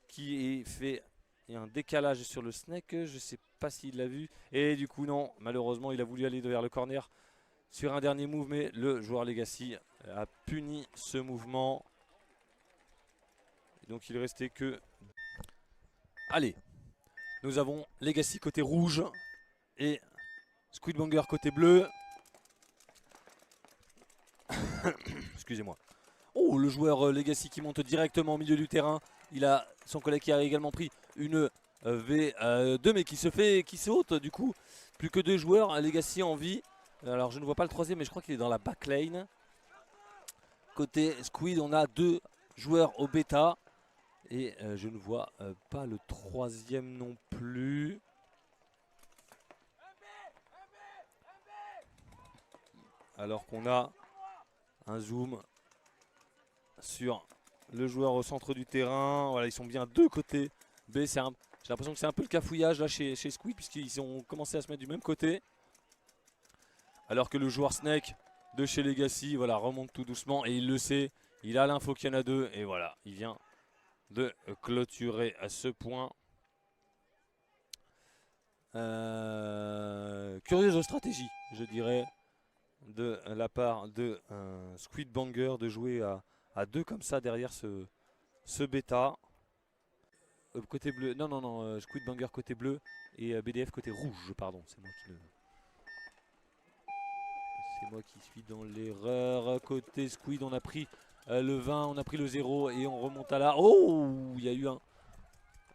qui est fait. Il y a un décalage sur le Snake, je ne sais pas s'il l'a vu. Et du coup non, malheureusement il a voulu aller vers le corner sur un dernier move. Mais le joueur Legacy a puni ce mouvement. Donc il restait que... Allez, nous avons Legacy côté rouge et Squid Banger côté bleu. Excusez-moi. Oh, le joueur Legacy qui monte directement au milieu du terrain. Il a son collègue qui a également pris une V2 mais qui saute du coup. Plus que 2 joueurs, Legacy en vie. Alors je ne vois pas le troisième mais je crois qu'il est dans la backlane. Côté Squid, on a 2 joueurs au bêta. Et je ne vois pas le troisième non plus. Alors qu'on a un zoom sur le joueur au centre du terrain. Voilà, ils sont bien 2 côtés B. J'ai l'impression que c'est un peu le cafouillage là chez Squid puisqu'ils ont commencé à se mettre du même côté. Alors que le joueur Snake de chez Legacy voilà, remonte tout doucement et il le sait. Il a l'info qu'il y en a 2 et voilà, il vient de clôturer à ce point. Curieuse stratégie, je dirais, de la part de Squid Banger de jouer à 2 comme ça derrière ce bêta. Côté bleu, non, Squid Banger côté bleu et BDF côté rouge, pardon, c'est moi qui suis dans l'erreur. Côté Squid, on a pris le 20, on a pris le 0 et on remonte à la... Oh, il y a eu un...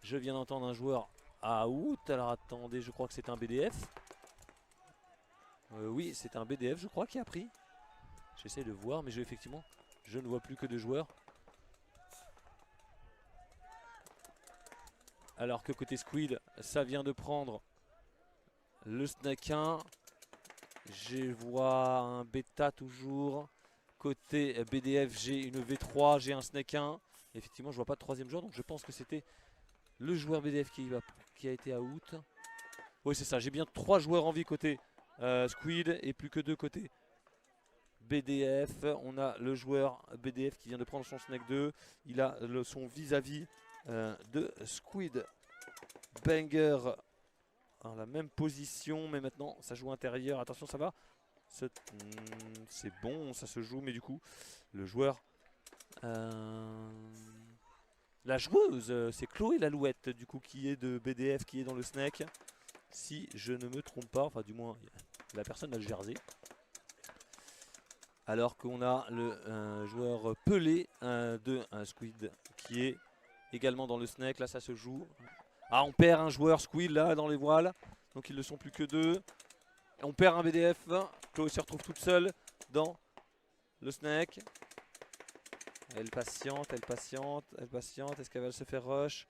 Je viens d'entendre un joueur out. Alors attendez, je crois que c'est un BDF. Oui, c'est un BDF, je crois, qui a pris. J'essaie de voir, mais effectivement, je ne vois plus que 2 joueurs. Alors que côté Squid, ça vient de prendre le Snake 1. Je vois un bêta toujours. Côté BDF, j'ai une V3, j'ai un Snake 1. Effectivement, je vois pas de troisième joueur, donc je pense que c'était le joueur BDF qui a été out. Oui, c'est ça, j'ai bien 3 joueurs en vie côté Squid et plus que 2 côté BDF. On a le joueur BDF qui vient de prendre son Snake 2. Il a son vis-à-vis de Squid Banger dans la même position, mais maintenant ça joue intérieur. Attention, ça va. C'est bon, ça se joue, mais du coup, le joueur la joueuse, c'est Chloé l'Alouette du coup qui est de BDF, qui est dans le snake. Si je ne me trompe pas, enfin du moins la personne a le jersey. Alors qu'on a le joueur Pelé de Squid qui est également dans le snake. Là ça se joue. Ah, on perd un joueur Squid là dans les voiles. Donc ils ne sont plus que 2. On perd un BDF. Chloé se retrouve toute seule dans le snake. Elle patiente, elle patiente, elle patiente. Est-ce qu'elle va se faire rush?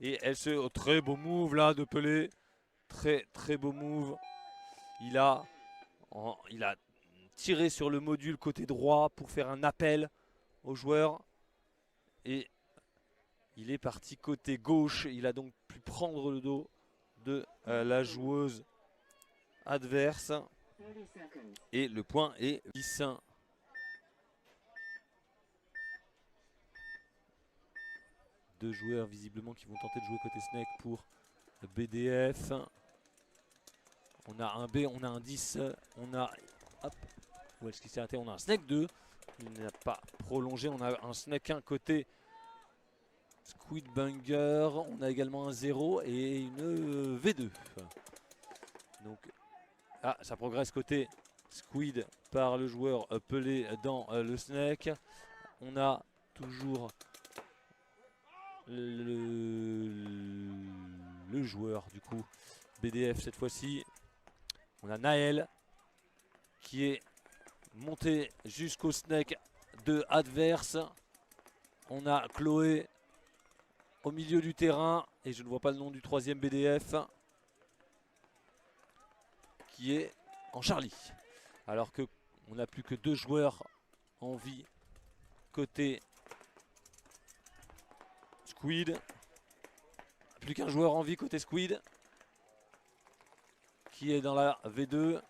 Et elle se... Oh, très beau move là de Pelé. Très très beau move. Il a tiré sur le module côté droit pour faire un appel au joueur. Et il est parti côté gauche. Il a donc pu prendre le dos de la joueuse adverse. Et le point est 10. Deux joueurs visiblement qui vont tenter de jouer côté snake pour BDF. On a un B, on a un 10, on a... Hop, où est-ce qu'il s'est arrêté? On a un snake 2. Il n'a pas prolongé, on a un snake 1 côté Squid Banger. On a également un 0 et une V2. Donc, ah, ça progresse côté Squid par le joueur Pelé dans le snake. On a toujours le joueur du coup BDF cette fois-ci. On a Naël qui est monté jusqu'au snake de adverse. On a Chloé au milieu du terrain et je ne vois pas le nom du troisième BDF qui est en Charlie. Alors que on n'a plus que 2 joueurs en vie côté Squid. Plus qu'un joueur en vie côté Squid. Qui est dans la V2.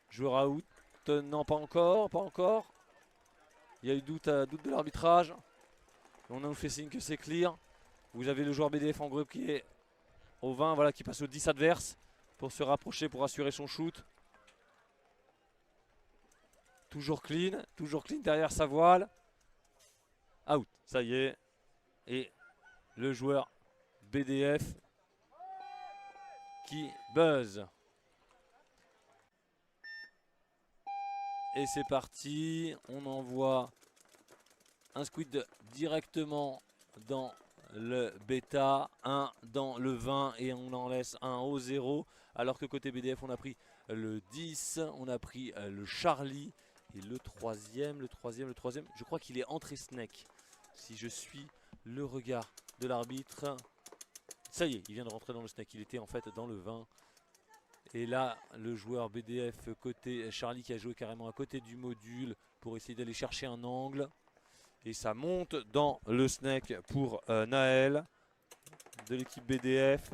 Joueur out. Non, pas encore. Pas encore. Il y a eu doute de l'arbitrage. On nous fait signe que c'est clear. Vous avez le joueur BDF en groupe qui est au 20. Voilà, qui passe au 10 adverse. Pour se rapprocher, pour assurer son shoot. Toujours clean derrière sa voile. Out. Ça y est. Et le joueur BDF qui buzz. Et c'est parti. On envoie un Squid directement dans le bêta, 1 dans le 20 et on en laisse un au 0. Alors que côté BDF on a pris le 10, on a pris le Charlie et le troisième, je crois qu'il est entré snake. Si je suis le regard de l'arbitre. Ça y est, il vient de rentrer dans le snake. Il était en fait dans le 20. Et là, le joueur BDF côté Charlie qui a joué carrément à côté du module pour essayer d'aller chercher un angle. Et ça monte dans le snake pour Naël de l'équipe BDF.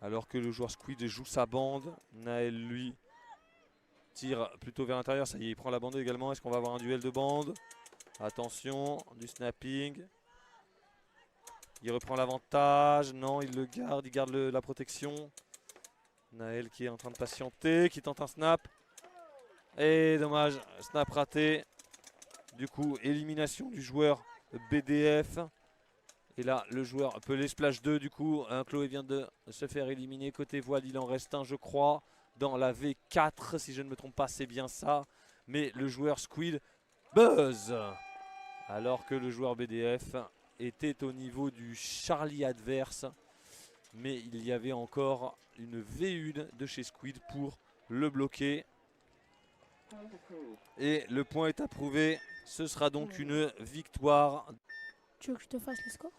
Alors que le joueur Squid joue sa bande. Naël, lui, tire plutôt vers l'intérieur. Ça y est, il prend la bande également. Est-ce qu'on va avoir un duel de bande? Attention, du snapping. Il reprend l'avantage. Non, il le garde. Il garde la protection. Naël qui est en train de patienter, qui tente un snap. Et dommage, snap raté. Du coup, élimination du joueur BDF. Et là, le joueur Pelé splash 2. Du coup, Chloé vient de se faire éliminer. Côté voile, il en reste un, je crois. Dans la V4, si je ne me trompe pas, c'est bien ça. Mais le joueur Squid buzz. Alors que le joueur BDF était au niveau du Charlie adverse. Mais il y avait encore une V1 de chez Squid pour le bloquer. Et le point est approuvé. Ce sera donc une victoire. Tu veux que je te fasse le score?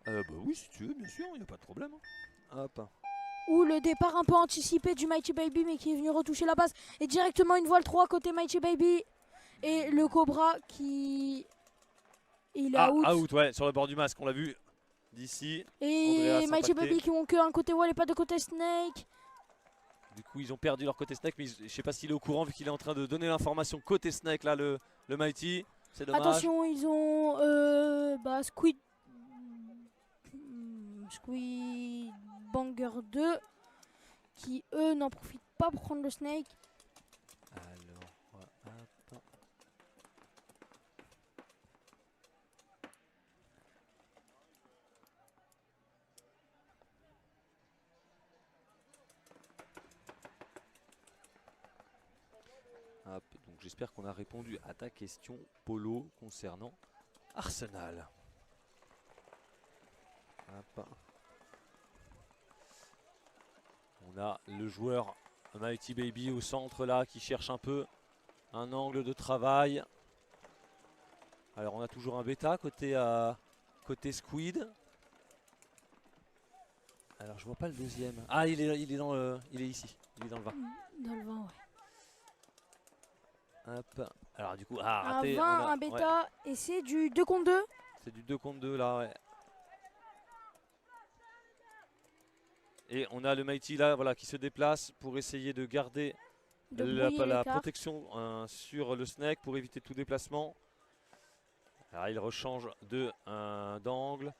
Bah oui, si tu veux, bien sûr, il n'y a pas de problème. Hop. Ou le départ un peu anticipé du Mighty Baby, mais qui est venu retoucher la base. Et directement une voile 3 côté Mighty Baby. Et le Cobra qui... Il est out. Out, ouais, sur le bord du masque, on l'a vu d'ici. Et Andreas Mighty impacté. Baby qui ont que un côté voile et pas de côté Snake. Du coup, ils ont perdu leur côté Snake, mais je sais pas s'il est au courant vu qu'il est en train de donner l'information côté Snake, là, le Mighty. C'est dommage. Attention, ils ont Squid Banger 2 qui, eux, n'en profitent pas pour prendre le Snake. Alors, hop. Hop, donc j'espère qu'on a répondu à ta question, Polo, concernant Arsenal. Hop. On a le joueur Mighty Baby au centre là qui cherche un peu un angle de travail. Alors on a toujours un bêta côté Squid. Alors je vois pas le deuxième. Ah il est ici, il est dans le 20. Dans le vent, ouais. Hop. Alors du coup, raté. Un 20, un bêta, ouais. Et c'est du 2 contre 2. C'est du 2 contre 2 là, ouais. Et on a le Mighty là, voilà, qui se déplace pour essayer de garder la protection sur le Snake pour éviter tout déplacement. Alors il rechange d'angle.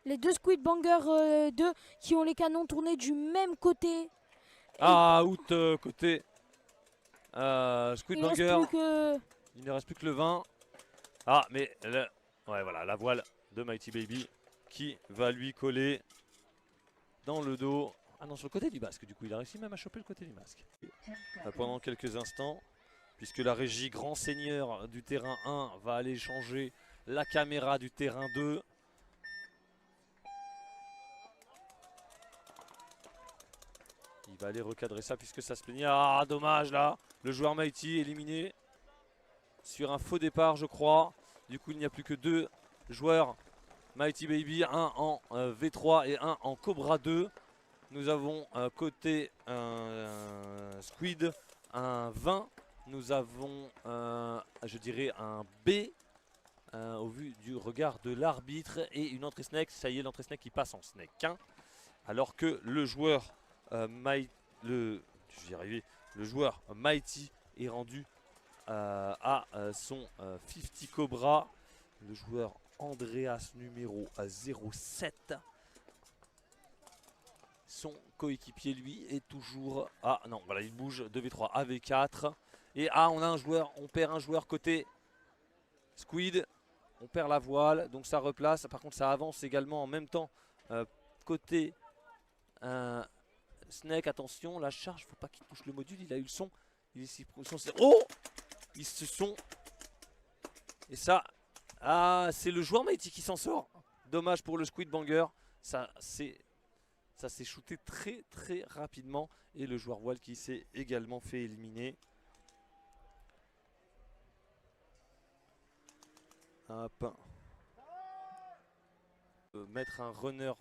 Les deux Squid Banger 2 qui ont les canons tournés du même côté. Out côté Squid Banger. Il ne reste plus que le 20. Mais ouais, voilà, la voile de Mighty Baby qui va lui coller dans le dos. Ah non, sur le côté du masque, du coup il a réussi même à choper le côté du masque. Pendant quelques instants, puisque la régie Grand Seigneur du terrain 1 va aller changer la caméra du terrain 2. Il va aller recadrer ça puisque ça se plaignait. Dommage là, le joueur Mighty éliminé sur un faux départ je crois. Du coup il n'y a plus que 2 joueurs Mighty Baby, un en V3 et un en Cobra 2. Nous avons côté Squid un 20. Nous avons je dirais un B au vu du regard de l'arbitre et une entrée Snake. Ça y est, l'entrée Snake qui passe en Snake 1. Alors que le joueur le joueur Mighty est rendu à son 50 Cobra. Le joueur Andreas numéro 07. Son coéquipier lui est toujours... non, voilà, il bouge de V3 à V4. Et on a un joueur, on perd un joueur côté Squid. On perd la voile, donc ça replace. Par contre, ça avance également en même temps côté Snake. Attention, la charge, faut pas qu'il touche le module. Il a eu le son. Il est ils se sont... Et ça... c'est le joueur Mighty qui s'en sort. Dommage pour le Squid Banger. Ça s'est shooté très très rapidement. Et le joueur voile qui s'est également fait éliminer. Hop. Mettre un runner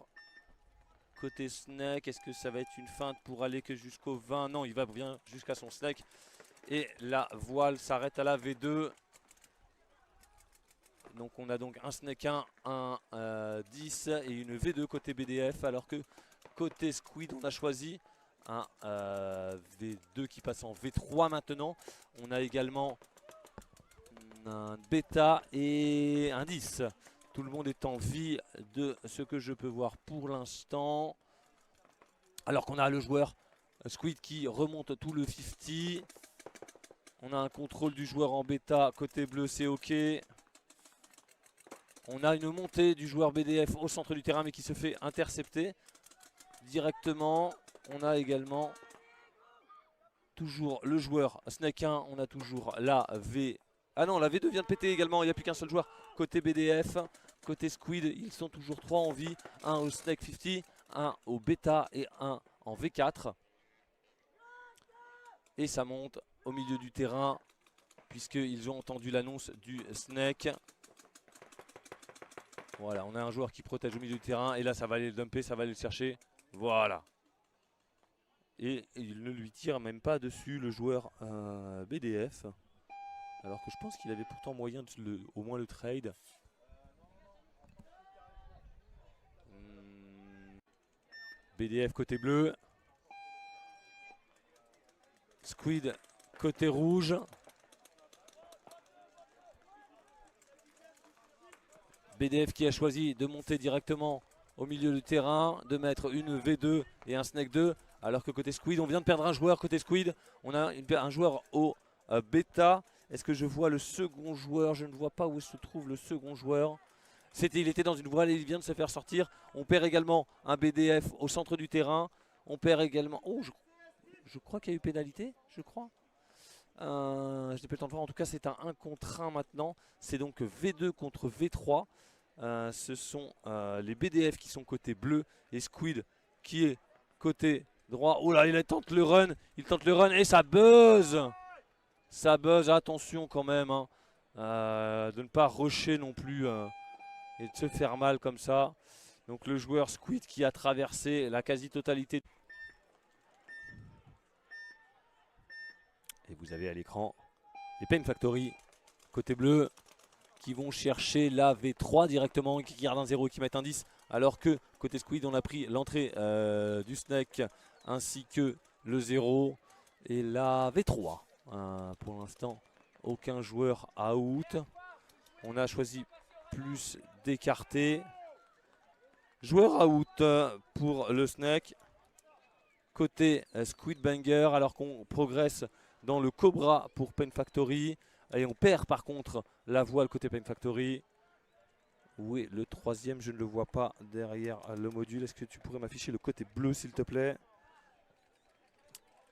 côté Snake. Est-ce que ça va être une feinte pour aller que jusqu'au 20? Non, il va bien jusqu'à son Snake. Et la voile s'arrête à la V2. Donc on a donc un Snake 1, un 10 et une V2 côté BDF. Alors que côté Squid on a choisi un V2 qui passe en V3 maintenant. On a également un bêta et un 10. Tout le monde est en vie de ce que je peux voir pour l'instant. Alors qu'on a le joueur Squid qui remonte tout le 50. On a un contrôle du joueur en bêta côté bleu, c'est ok. On a une montée du joueur BDF au centre du terrain mais qui se fait intercepter directement. On a également toujours le joueur Snake 1. On a toujours la V. Non, la V2 vient de péter également. Il n'y a plus qu'un seul joueur côté BDF. Côté Squid, ils sont toujours 3 en vie. Un au Snake 50, un au bêta et un en V4. Et ça monte au milieu du terrain puisqu'ils ont entendu l'annonce du Snake. Voilà, on a un joueur qui protège au milieu du terrain et là ça va aller le dumper, ça va aller le chercher. Voilà. Et il ne lui tire même pas dessus le joueur BDF. Alors que je pense qu'il avait pourtant moyen de au moins le trade. BDF côté bleu. Squid côté rouge. BDF qui a choisi de monter directement au milieu du terrain, de mettre une V2 et un Snake 2. Alors que côté Squid, on vient de perdre un joueur côté Squid. On a un joueur au bêta. Est-ce que je vois le second joueur? Je ne vois pas où se trouve le second joueur. Il était dans une voile et il vient de se faire sortir. On perd également un BDF au centre du terrain. On perd également... je crois qu'il y a eu pénalité, je crois. Je n'ai pas le temps de voir, en tout cas c'est un 1 contre 1 maintenant. C'est donc V2 contre V3. Ce sont les BDF qui sont côté bleu et Squid qui est côté droit. Oh là, il tente le run, et ça buzz. Ça buzz, attention quand même hein, de ne pas rusher non plus et de se faire mal comme ça. Donc le joueur Squid qui a traversé la quasi-totalité. Et vous avez à l'écran les Pain Factory côté bleu qui vont chercher la V3 directement, qui gardent un 0 et qui mettent un 10. Alors que côté Squid on a pris l'entrée du Snake ainsi que le 0 et la V3. Pour l'instant aucun joueur out. On a choisi plus d'écarter. Joueur out pour le Snake. Côté Squid Banger alors qu'on progresse dans le Cobra pour Pain Factory. Et on perd par contre la voile côté Pain Factory. Oui, le troisième, je ne le vois pas derrière le module. Est-ce que tu pourrais m'afficher le côté bleu s'il te plaît?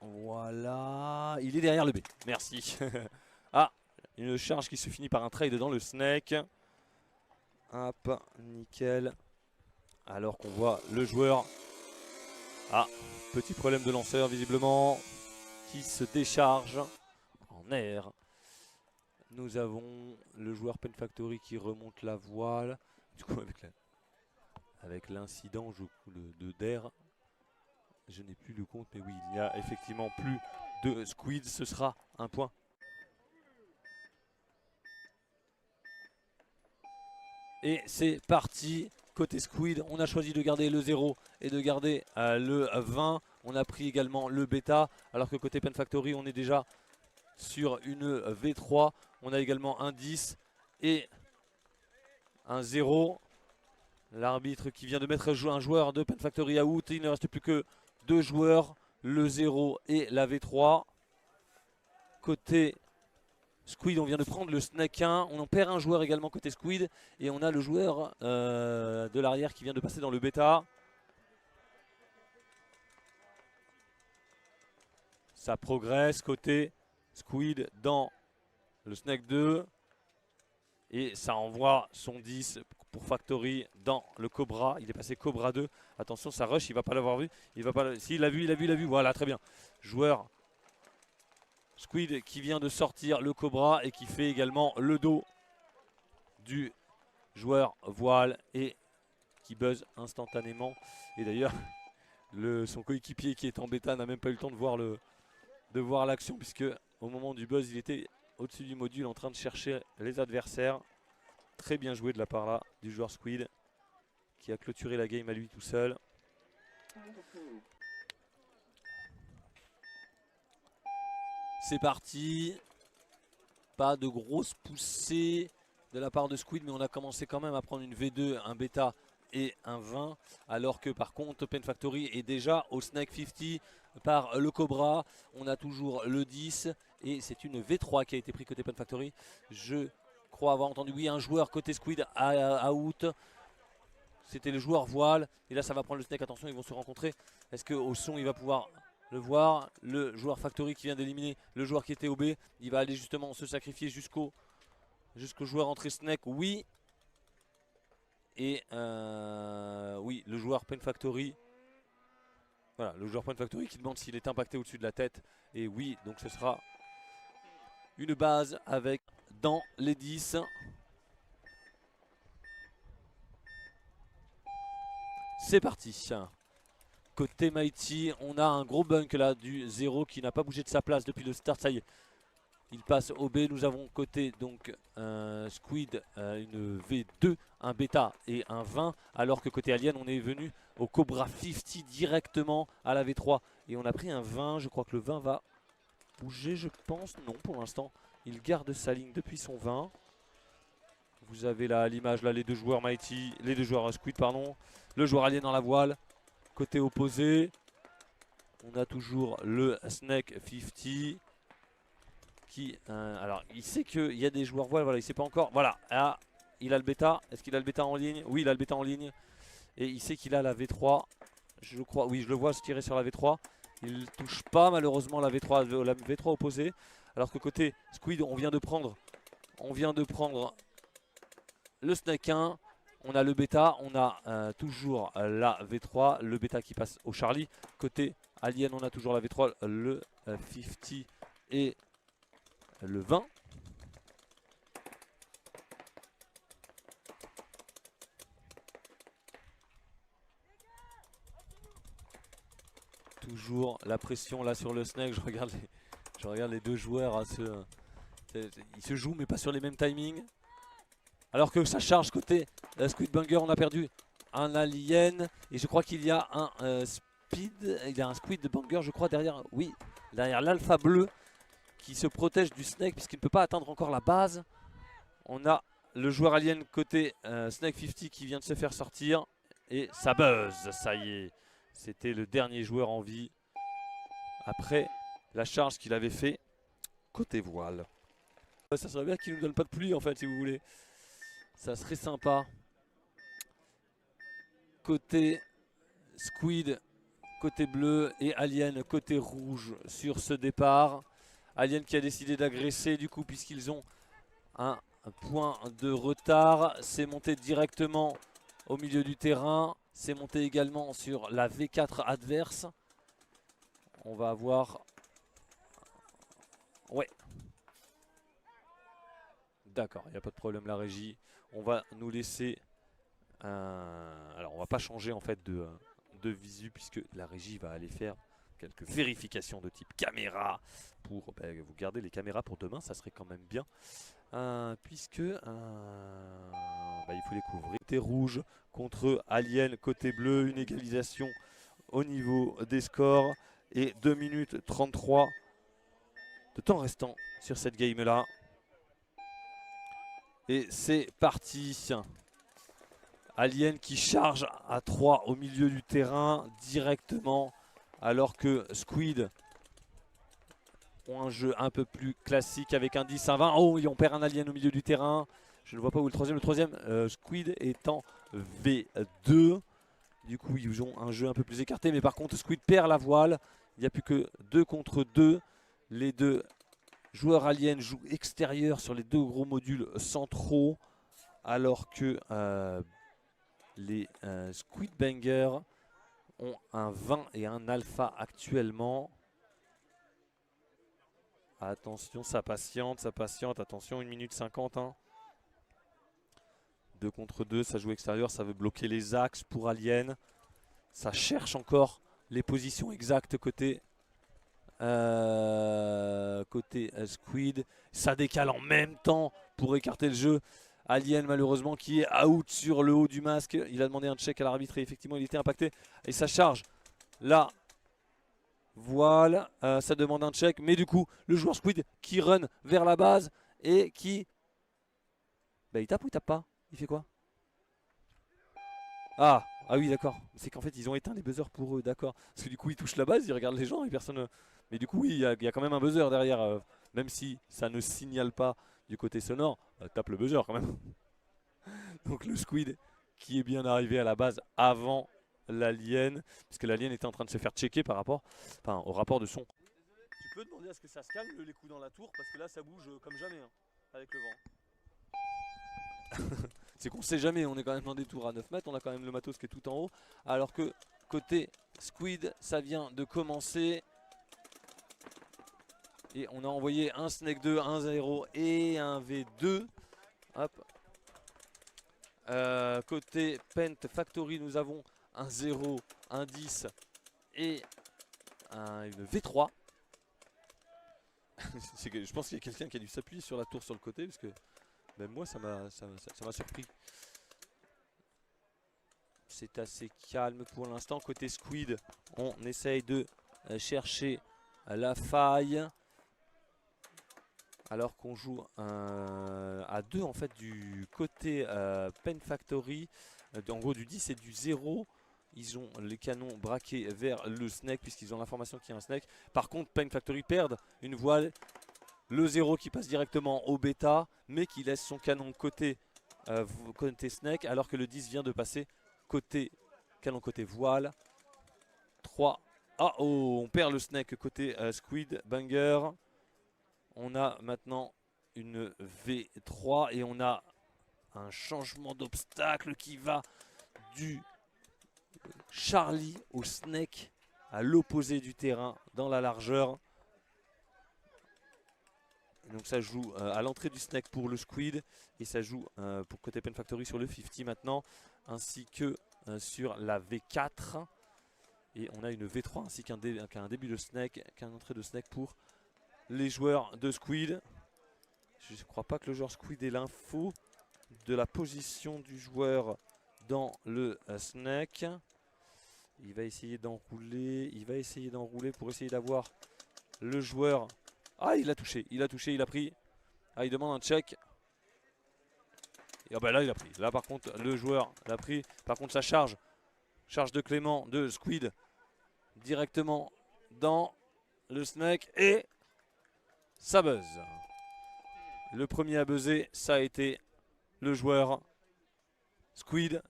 Voilà, il est derrière le B. Merci. Ah, une charge qui se finit par un trade dans le Snake. Hop, nickel. Alors qu'on voit le joueur. Ah, petit problème de lanceur visiblement. Qui se décharge en air. Nous avons le joueur Pain Factory qui remonte la voile. Du coup avec l'incident d'air, je n'ai plus le compte, mais oui, il n'y a effectivement plus de Squid, ce sera un point. Et c'est parti, côté Squid, on a choisi de garder le 0 et de garder le 20. On a pris également le bêta, alors que côté Pain Factory, on est déjà sur une V3. On a également un 10 et un 0. L'arbitre qui vient de mettre un joueur de Pain Factory out. Il ne reste plus que 2 joueurs, le 0 et la V3. Côté Squid, on vient de prendre le Snake 1. On en perd un joueur également côté Squid. Et on a le joueur de l'arrière qui vient de passer dans le bêta. Ça progresse côté Squid dans le Snake 2. Et ça envoie son 10 pour Factory dans le Cobra. Il est passé Cobra 2. Attention, ça rush, il va pas l'avoir vu. Il va pas. Si, il l'a vu, il l'a vu, il l'a vu. Voilà, très bien. Joueur Squid qui vient de sortir le Cobra et qui fait également le dos du joueur voile et qui buzz instantanément. Et d'ailleurs, son coéquipier qui est en bêta n'a même pas eu le temps de voir l'action, puisque au moment du buzz, il était au-dessus du module en train de chercher les adversaires. Très bien joué de la part là du joueur Squid qui a clôturé la game à lui tout seul. C'est parti. Pas de grosse poussée de la part de Squid, mais on a commencé quand même à prendre une V2, un bêta et un 20. Alors que par contre Pain Factory est déjà au Snake 50 par le Cobra. On a toujours le 10 et c'est une V3 qui a été pris côté Pain Factory. Je crois avoir entendu, oui, un joueur côté Squid à out. C'était le joueur voile. Et là ça va prendre le Snake, attention, ils vont se rencontrer. Est-ce qu'au son il va pouvoir le voir? Le joueur Factory qui vient d'éliminer le joueur qui était au B. Il va aller justement se sacrifier jusqu'au joueur entrée Snake, oui. Et oui, le joueur Pain Factory. Voilà, le joueur Pain Factory qui demande s'il est impacté au-dessus de la tête. Et oui, donc ce sera une base avec dans les 10. C'est parti. Côté Mighty, on a un gros bunk là du 0 qui n'a pas bougé de sa place depuis le start. Ça y est, il passe au B. Nous avons côté donc Squid une V2, un bêta et un 20. Alors que côté Alien, on est venu au Cobra 50 directement à la V3. Et on a pris un 20. Je crois que le 20 va bouger, je pense. Non, pour l'instant, il garde sa ligne depuis son 20. Vous avez là à l'image là les deux joueurs Mighty, les deux joueurs Squid pardon. Le joueur Alien dans la voile. Côté opposé, on a toujours le Snake 50 qui, alors il sait qu'il y a des joueurs voile, voilà, il sait pas encore, voilà, ah, il a le bêta, est-ce qu'il a le bêta en ligne? Oui, il a le bêta en ligne et il sait qu'il a la V3, je crois, oui, je le vois se tirer sur la V3, il touche pas malheureusement la V3 opposée. Alors que côté Squid, on vient de prendre le Snake 1. On a le bêta, on a toujours la V3, le bêta qui passe au Charlie. Côté Alien, on a toujours la V3, le 50 et le 20. Toujours la pression là sur le Snake. Je regarde les deux joueurs. Ils se jouent mais pas sur les mêmes timings. Alors que ça charge côté Squid Banger, on a perdu un Alien. Et je crois qu'il y a un Speed. Il y a un Squid Banger je crois derrière. Oui, derrière l'Alpha bleu qui se protège du Snake puisqu'il ne peut pas atteindre encore la base. On a le joueur Alien côté Snake 50 qui vient de se faire sortir. Et ça buzz, ça y est. C'était le dernier joueur en vie après la charge qu'il avait fait côté voile. Ça serait bien qu'il ne nous donne pas de pluie en fait si vous voulez. Ça serait sympa. Côté Squid, côté bleu et Alien côté rouge sur ce départ. Alien qui a décidé d'agresser du coup puisqu'ils ont un point de retard. C'est monté directement au milieu du terrain. C'est monté également sur la V4 adverse. On va avoir... Ouais. D'accord, il n'y a pas de problème la régie. On va nous laisser... Alors on va pas changer en fait de visu puisque la régie va aller faire quelques vérifications de type caméra. Pour vous garder les caméras pour demain, ça serait quand même bien. Puisque il faut les couvrir. Côté rouge contre Alien, côté bleu, une égalisation au niveau des scores et 2 minutes 33 de temps restant sur cette game là. Et c'est parti. Alien qui charge à 3 au milieu du terrain directement alors que Squid ont un jeu un peu plus classique avec un 10, un 20. Oh, et on perd un Alien au milieu du terrain. Je ne vois pas où le troisième. Le troisième, Squid est en V2. Du coup, ils ont un jeu un peu plus écarté. Mais par contre, Squid perd la voile. Il n'y a plus que 2 contre 2. Les deux joueurs Alien jouent extérieur sur les deux gros modules centraux. Alors que les Squid Banger ont un 20 et un alpha actuellement. Attention, ça patiente. Attention, 1 minute 50. 2 contre 2, ça joue extérieur, ça veut bloquer les axes pour Alien. Ça cherche encore les positions exactes côté Squid. Ça décale en même temps pour écarter le jeu. Alien malheureusement qui est out sur le haut du masque. Il a demandé un check à l'arbitre et effectivement il était impacté. Et ça charge là. Voilà, ça demande un check. Mais du coup, le joueur Squid qui run vers la base et qui... il tape ou il tape pas? Il fait quoi? Ah oui d'accord. C'est qu'en fait ils ont éteint les buzzers pour eux, d'accord. Parce que du coup ils touchent la base, ils regardent les gens et personne... Mais du coup oui, il y a quand même un buzzer derrière. Même si ça ne signale pas du côté sonore, tape le buzzer quand même. Donc le Squid qui est bien arrivé à la base avant l'Alien. Parce que l'Alien était en train de se faire checker par rapport au rapport de son. Tu peux demander à ce que ça se calme les coups dans la tour parce que là ça bouge comme jamais avec le vent. C'est qu'on sait jamais, on est quand même dans des tours à 9 mètres, on a quand même le matos qui est tout en haut. Alors que côté Squid, ça vient de commencer. Et on a envoyé un Snake 2, un 0 et un V2. Hop. Côté Pent Factory, nous avons un 0, un 10 et une V3. Je pense qu'il y a quelqu'un qui a dû s'appuyer sur la tour sur le côté parce que même moi ça m'a surpris. C'est assez calme pour l'instant. Côté Squid, on essaye de chercher la faille. Alors qu'on joue à 2 en fait du côté Pen Factory. En gros du 10 et du 0. Ils ont les canons braqués vers le Snake puisqu'ils ont l'information qu'il y a un Snake. Par contre Pen Factory perdent une voile. Le 0 qui passe directement au bêta mais qui laisse son canon côté Snake alors que le 10 vient de passer canon côté voile. 3. Ah oh, on perd le Snake côté Squid Banger. On a maintenant une V3 et on a un changement d'obstacle qui va du Charlie au Snake à l'opposé du terrain dans la largeur. Donc ça joue à l'entrée du Snake pour le Squid et ça joue pour côté Pen Factory sur le 50 maintenant, ainsi que sur la V4. Et on a une V3 ainsi qu'un début de Snake, qu'un entrée de Snake pour les joueurs de Squid. Je ne crois pas que le joueur Squid ait l'info de la position du joueur dans le Snake. Il va essayer d'enrouler, pour essayer d'avoir le joueur. Ah, il a touché, il a pris. Ah, il demande un check. Et ah bah là, il a pris. Là, par contre, le joueur l'a pris. Par contre, ça charge de Clément de Squid directement dans le Snake et ça buzz. Le premier à buzzer, ça a été le joueur Squid.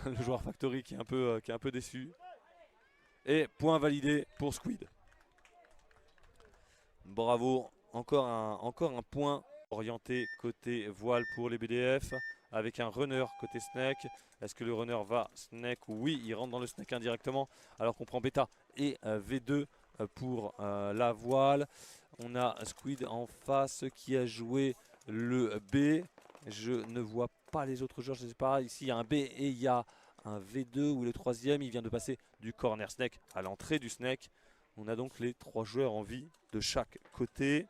Le joueur Factory qui est un peu déçu. Et point validé pour Squid. Bravo, encore un point orienté côté voile pour les BDF avec un runner côté Snake. Est-ce que le runner va Snake? Oui, il rentre dans le Snake indirectement alors qu'on prend bêta et V2 pour la voile. On a Squid en face qui a joué le B. Je ne vois pas les autres joueurs, je ne sais pas. Ici, il y a un B et il y a un V2 ou le troisième. Il vient de passer du corner Snake à l'entrée du Snake. On a donc les 3 joueurs en vie de chaque côté.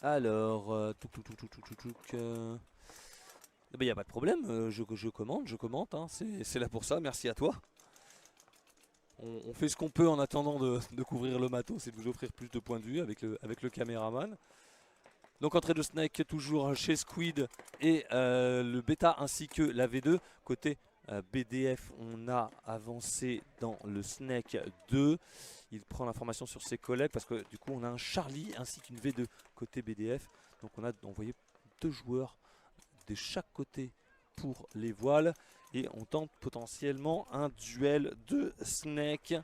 Alors, il n'y a pas de problème, je commente, hein, c'est là pour ça, merci à toi. On fait ce qu'on peut en attendant de couvrir le matos et de vous offrir plus de points de vue avec le caméraman. Donc entrée de Snake toujours chez Squid et le bêta ainsi que la V2. Côté BDF, on a avancé dans le Snake 2. Il prend l'information sur ses collègues parce que du coup on a un Charlie ainsi qu'une V2 côté BDF. Donc on a envoyé 2 joueurs de chaque côté pour les voiles. Et on tente potentiellement un duel de Snake.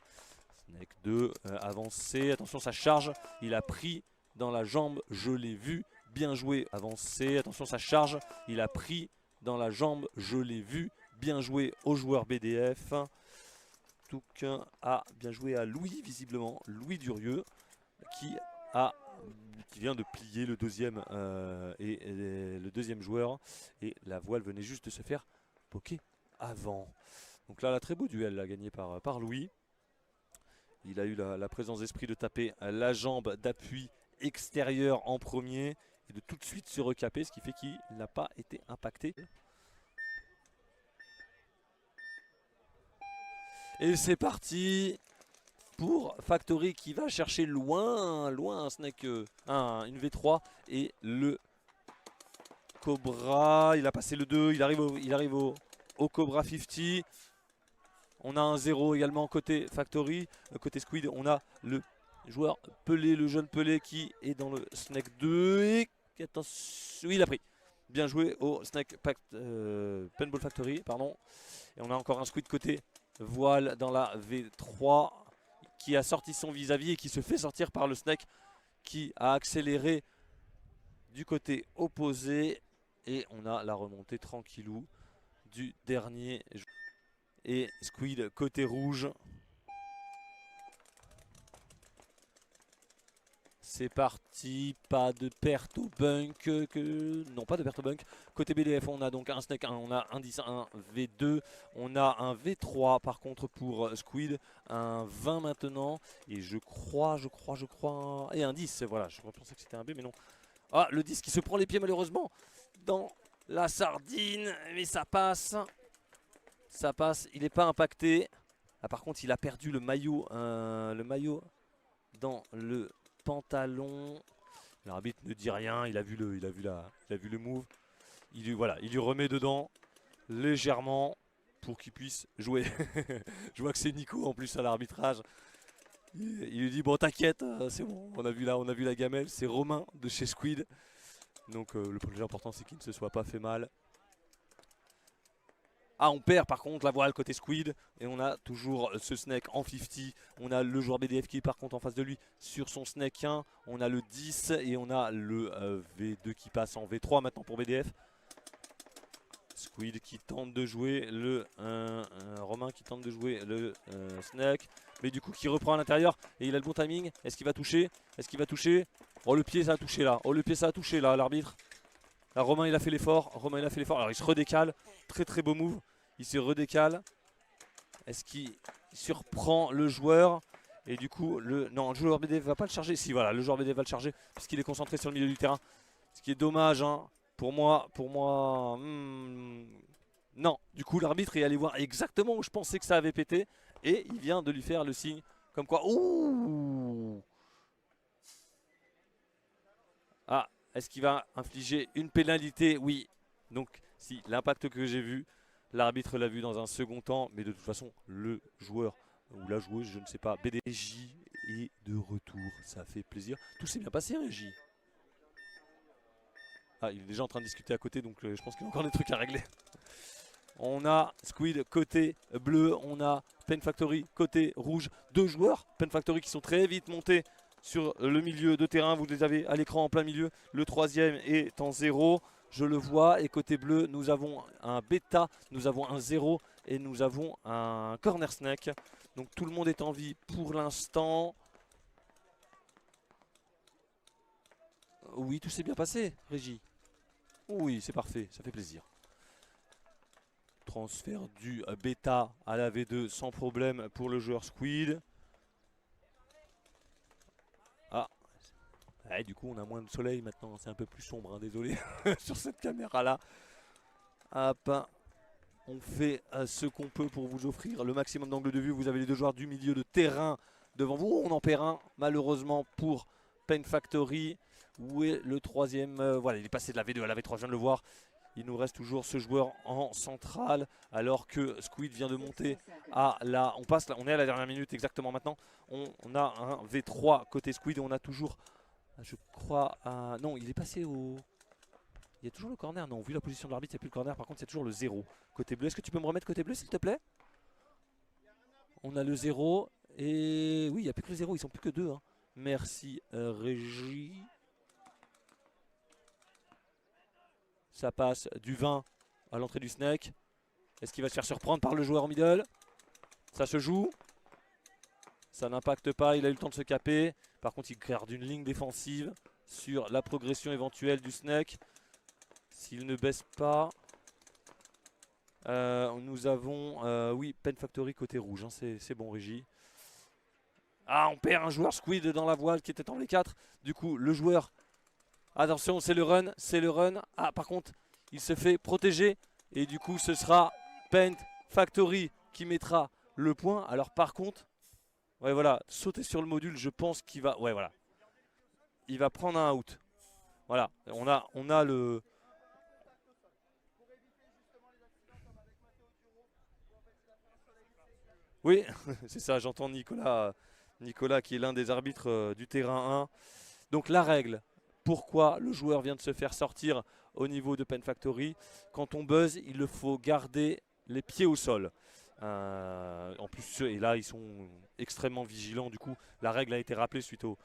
Snake 2 avancé, attention ça charge, il a pris dans la jambe, je l'ai vu, bien joué, avancé, attention ça charge, il a pris dans la jambe, je l'ai vu, bien joué au joueur BDF. Tout qu'un a bien joué à Louis, visiblement, Louis Durieux, qui vient de plier le deuxième le deuxième joueur. Et la voile venait juste de se faire poker avant. Donc là, très beau duel là, gagné par Louis. Il a eu la présence d'esprit de taper la jambe d'appui extérieur en premier et de tout de suite se recaper, ce qui fait qu'il n'a pas été impacté. Et c'est parti pour Factory qui va chercher loin un Snake, une V3 et le Cobra. Il a passé le 2, il arrive au Cobra 50. On a un 0 également côté Factory. Côté Squid, on a le joueur Pelé, le jeune Pelé qui est dans le Snake 2. Et attention, oui, il a pris. Bien joué au Snake Paintball Factory, pardon. Et on a encore un Squid côté voile dans la V3 qui a sorti son vis-à-vis et qui se fait sortir par le Snake qui a accéléré du côté opposé. Et on a la remontée tranquillou du dernier. Et Squid côté rouge. C'est parti, pas de perte au bunk, non pas de perte au bunk. Côté BDF on a donc un Snake 1, on a un 10, un V2, on a un V3 par contre pour Squid, un 20 maintenant. Et je crois, et un 10, voilà, je pensais que c'était un B mais non. Ah, le 10 qui se prend les pieds malheureusement dans la sardine, mais ça passe. Ça passe, il n'est pas impacté. Ah, par contre il a perdu le maillot dans le pantalon. L'arbitre ne dit rien, il a vu le move. Il lui remet dedans légèrement pour qu'il puisse jouer. Je vois que c'est Nico en plus à l'arbitrage. Il lui dit bon t'inquiète, c'est bon, on a vu la gamelle, c'est Romain de chez Squid. Donc le plus important c'est qu'il ne se soit pas fait mal. Ah, on perd par contre la voile côté Squid. Et on a toujours ce Snake en 50. On a le joueur BDF qui est par contre en face de lui sur son Snake 1. On a le 10 et on a le V2 qui passe en V3 maintenant pour BDF. Squid qui tente de jouer le Romain qui tente de jouer le Snake. Mais du coup qui reprend à l'intérieur et il a le bon timing. Est-ce qu'il va toucher? Est-ce qu'il va toucher? Oh, le pied ça a touché là. Oh, le pied ça a touché là, l'arbitre. Là Romain il a fait l'effort. Romain il a fait l'effort. Alors il se redécale. Très très beau move. Il se redécale. Est-ce qu'il surprend le joueur? Et du coup non, le joueur BDF va pas le charger. Si voilà, le joueur BDF va le charger puisqu'il est concentré sur le milieu du terrain. Ce qui est dommage hein. Pour moi, non. Du coup, l'arbitre est allé voir exactement où je pensais que ça avait pété. Et il vient de lui faire le signe comme quoi... Ouh! Ah, est-ce qu'il va infliger une pénalité? Oui. Donc, si, l'impact que j'ai vu, l'arbitre l'a vu dans un second temps. Mais de toute façon, le joueur ou la joueuse, je ne sais pas, BDJ est de retour. Ça fait plaisir. Tout s'est bien passé, Régie. Ah, il est déjà en train de discuter à côté, donc je pense qu'il y a encore des trucs à régler. On a Squid côté bleu, on a Pen Factory côté rouge. Deux joueurs, Pen Factory qui sont très vite montés sur le milieu de terrain. Vous les avez à l'écran en plein milieu. Le troisième est en 0, je le vois. Et côté bleu, nous avons un bêta, nous avons un 0 et nous avons un corner snake. Donc tout le monde est en vie pour l'instant. Oui, tout s'est bien passé, Régie. Oui, c'est parfait, ça fait plaisir. Transfert du bêta à la V2 sans problème pour le joueur Squid. Ah, ouais, du coup on a moins de soleil maintenant, c'est un peu plus sombre, hein, désolé, sur cette caméra là. Hop, on fait ce qu'on peut pour vous offrir le maximum d'angle de vue. Vous avez les deux joueurs du milieu de terrain devant vous. On en perd un, malheureusement, pour Pen Factory. Où est le troisième? Voilà, il est passé de la V2 à la V3, je viens de le voir. Il nous reste toujours ce joueur en centrale, alors que Squid vient de monter à la... On est à la dernière minute exactement maintenant. On a un V3 côté Squid et on a toujours, je crois... non, il est passé au... Il y a toujours le corner, non, vu la position de l'arbitre, il n'y a plus le corner, par contre c'est toujours le 0 côté bleu. Est-ce que tu peux me remettre côté bleu s'il te plaît? On a le 0 et... Oui, il n'y a plus que le 0, ils sont plus que 2. Hein. Merci Régie. Ça passe du 20 à l'entrée du Snake. Est-ce qu'il va se faire surprendre par le joueur en middle? Ça se joue. Ça n'impacte pas, il a eu le temps de se caper. Par contre, il garde une ligne défensive sur la progression éventuelle du Snake. S'il ne baisse pas. Nous avons, oui, Pen Factory côté rouge. Hein, c'est bon, Régie. Ah, on perd un joueur Squid dans la voile qui était en V4. Du coup, le joueur... Attention, c'est le run, c'est le run. Ah, par contre, il se fait protéger. Et du coup, ce sera Pen Factory qui mettra le point. Alors, par contre, ouais, voilà, sauter sur le module, je pense qu'il va... Ouais, voilà. Il va prendre un out. Voilà, on a le... Oui, c'est ça, j'entends Nicolas qui est l'un des arbitres du terrain 1. Donc, la règle... Pourquoi le joueur vient de se faire sortir au niveau de Pen Factory? Quand on buzz, il faut garder les pieds au sol. En plus, et là, ils sont extrêmement vigilants. Du coup, la règle a été rappelée suite au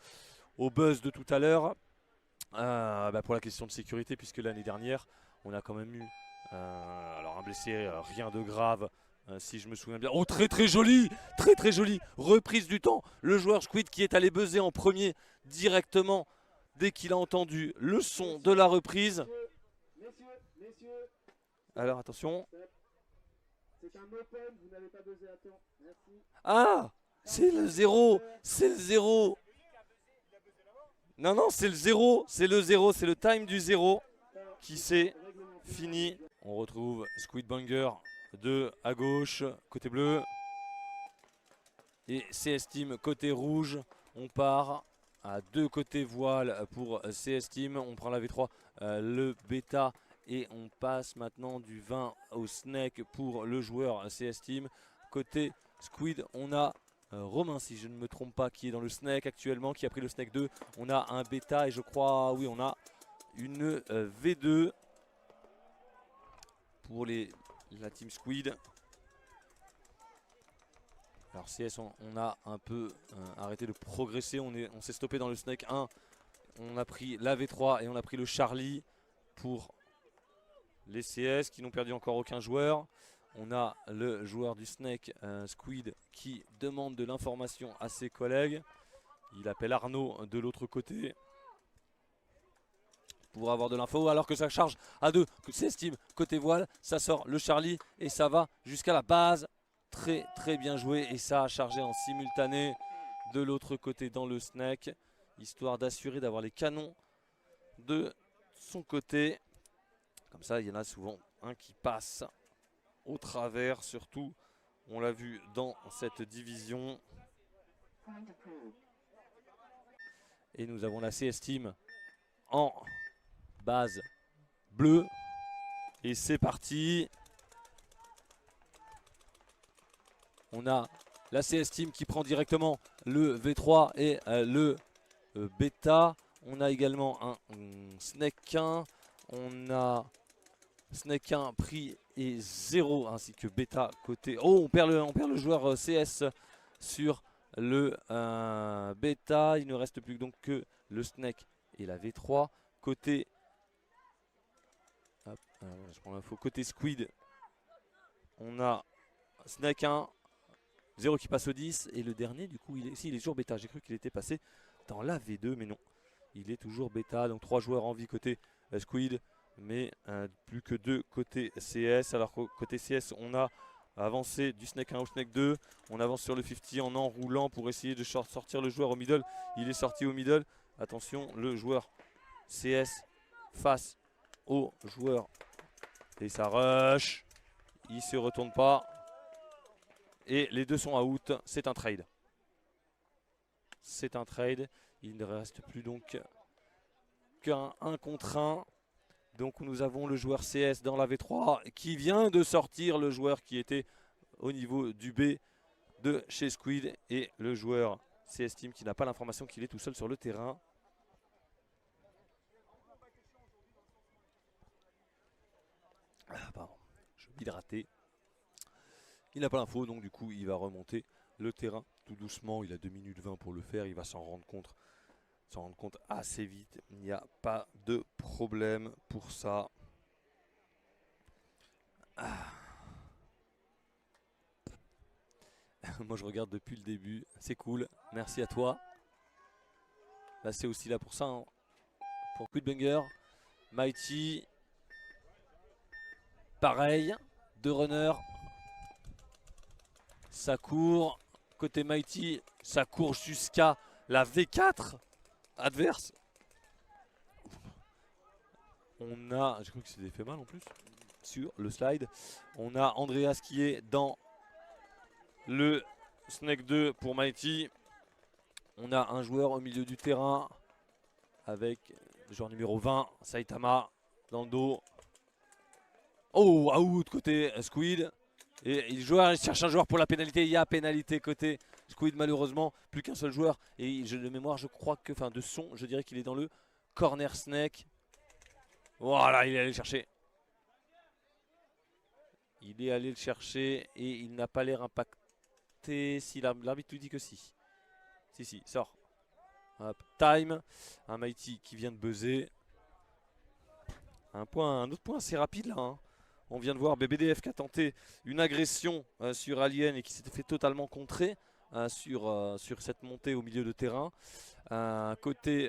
buzz de tout à l'heure. Pour la question de sécurité, puisque l'année dernière, on a quand même eu alors un blessé, rien de grave. Si je me souviens bien. Oh, très très joli! Très très joli! Reprise du temps. Le joueur Squid qui est allé buzzer en premier directement. Dès qu'il a entendu le son de la reprise. Alors attention. Ah, c'est le 0. C'est le 0. Non, non, c'est le 0. C'est le 0. C'est le time du 0 qui s'est fini. On retrouve Squidbanger 2 à gauche, côté bleu. Et CS Team côté rouge. On part à deux côtés voile pour CS Team. On prend la V3, le bêta. Et on passe maintenant du 20 au Snake pour le joueur CS Team. Côté Squid, on a Romain, si je ne me trompe pas, qui est dans le Snake actuellement, qui a pris le Snake 2. On a un bêta et je crois, oui, on a une V2 pour les la team Squid. Alors CS, on a un peu arrêté de progresser, on s'est stoppé dans le Snake 1. On a pris la V3 et on a pris le Charlie pour les CS qui n'ont perdu encore aucun joueur. On a le joueur du Snake Squid qui demande de l'information à ses collègues. Il appelle Arnaud de l'autre côté pour avoir de l'info, alors que ça charge à 2. CS Team côté voile, ça sort le Charlie et ça va jusqu'à la base. Très très bien joué et ça a chargé en simultané de l'autre côté dans le Snake, histoire d'assurer d'avoir les canons de son côté. Comme ça, il y en a souvent un qui passe au travers, surtout on l'a vu dans cette division. Et nous avons la CS Team en base bleue. Et c'est parti. On a la CS Team qui prend directement le V3 et le Beta. On a également un Snake 1. On a Snake 1 pris et 0 ainsi que Beta côté. Oh, on perd le joueur CS sur le Beta. Il ne reste plus donc que le Snake et la V3. Côté, hop, je prends l'info. Côté Squid, on a Snake 1. 0 qui passe au 10 et le dernier du coup il est toujours bêta. J'ai cru qu'il était passé dans la V2 mais non, il est toujours bêta. Donc 3 joueurs en vie côté Squid, mais plus que 2 côté CS. Alors côté CS on a avancé du Snake 1 au Snake 2. On avance sur le 50 en enroulant pour essayer de sortir le joueur au middle. Il est sorti au middle. Attention, le joueur CS face au joueur et ça rush. Il se retourne pas. Et les deux sont out, c'est un trade. C'est un trade. Il ne reste plus donc qu'un 1 contre 1. Donc nous avons le joueur CS dans la V3 qui vient de sortir le joueur qui était au niveau du B de chez Squid. Et le joueur CS Team qui n'a pas l'information qu'il est tout seul sur le terrain. Pardon, je m'hydratais. Il n'a pas l'info, donc du coup il va remonter le terrain tout doucement. Il a 2 minutes 20 pour le faire, il va s'en rendre compte assez vite. Il n'y a pas de problème pour ça. Moi je regarde depuis le début, c'est cool, merci à toi. Là c'est aussi là pour ça, hein. Pour Quidbanger, Mighty, pareil, 2 runners. Ça court, côté Mighty, ça court jusqu'à la V4 adverse. On a, j'ai cru que c'était fait mal en plus, sur le slide. On a Andreas qui est dans le Snake 2 pour Mighty. On a un joueur au milieu du terrain avec le joueur numéro 20, Saitama, dans le dos. Oh, out côté Squid. Et il cherche un joueur pour la pénalité. Il y a pénalité côté Squid malheureusement. Plus qu'un seul joueur. Et de mémoire, je crois que, enfin de son, je dirais qu'il est dans le corner Snake. Voilà, il est allé le chercher. Il est allé le chercher et il n'a pas l'air impacté. Si l'arbitre lui dit que si. Si, sort. Hop, time. Un Mighty qui vient de buzzer. Un autre point assez rapide là, hein. On vient de voir BBDF qui a tenté une agression sur Alien et qui s'était fait totalement contrer sur cette montée au milieu de terrain. Côté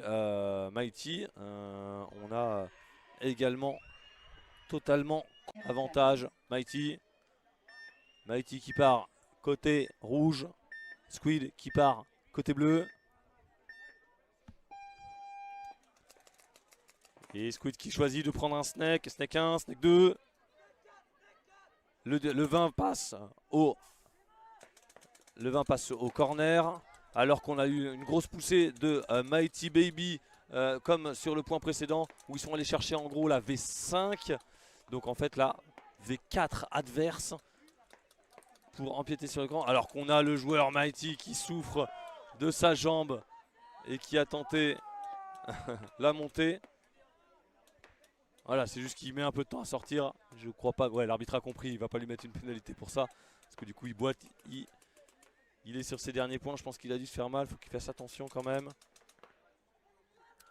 Mighty, on a également totalement avantage Mighty. Mighty qui part côté rouge, Squid qui part côté bleu. Et Squid qui choisit de prendre un Snake, Snake 1, Snake 2. Le 20 passe au corner. Alors qu'on a eu une grosse poussée de Mighty Baby comme sur le point précédent où ils sont allés chercher en gros la V5. Donc en fait là V4 adverse pour empiéter sur l'écran. Alors qu'on a le joueur Mighty qui souffre de sa jambe et qui a tenté la montée. Voilà, c'est juste qu'il met un peu de temps à sortir. Je crois pas. Ouais, l'arbitre a compris. Il va pas lui mettre une pénalité pour ça. Parce que du coup, il boite. Il est sur ses derniers points. Je pense qu'il a dû se faire mal. Faut qu'il fasse attention quand même.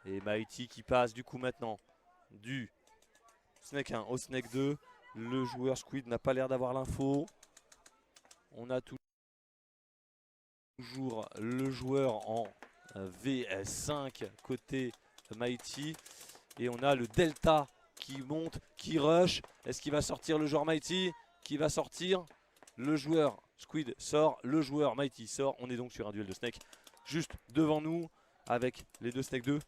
Et Mighty qui passe du coup maintenant du Snake 1 au Snake 2. Le joueur Squid n'a pas l'air d'avoir l'info. On a toujours le joueur en V5 côté Mighty. Et on a le Delta qui monte, qui rush. Est-ce qu'il va sortir le joueur Mighty? Qui va sortir? Le joueur Squid sort, le joueur Mighty sort. On est donc sur un duel de Snake juste devant nous avec les deux Snake 2.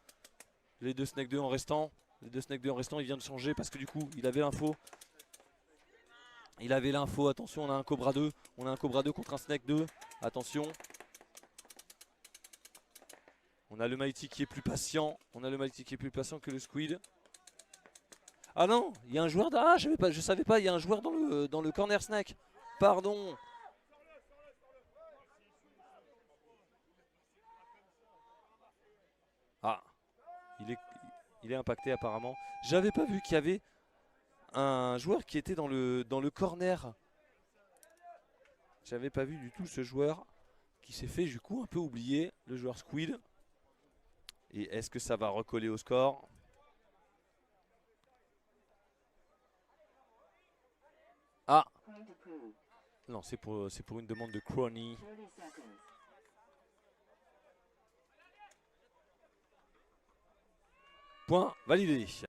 Les deux Snake 2 en restant. Les deux Snake 2 en restant, il vient de changer parce que du coup, il avait l'info. Il avait l'info, attention, on a un Cobra 2. On a un Cobra 2 contre un Snake 2. Attention. On a le Mighty qui est plus patient. On a le Mighty qui est plus patient que le Squid. Ah non, il y a un joueur. Ah, je savais pas, il y a un joueur dans le corner Snake. Pardon. Ah, il est impacté apparemment. J'avais pas vu qu'il y avait un joueur qui était dans le corner. J'avais pas vu du tout ce joueur qui s'est fait du coup un peu oublier, le joueur Squid. Et est-ce que ça va recoller au score? Ah non, c'est pour une demande de Crony. Point validé.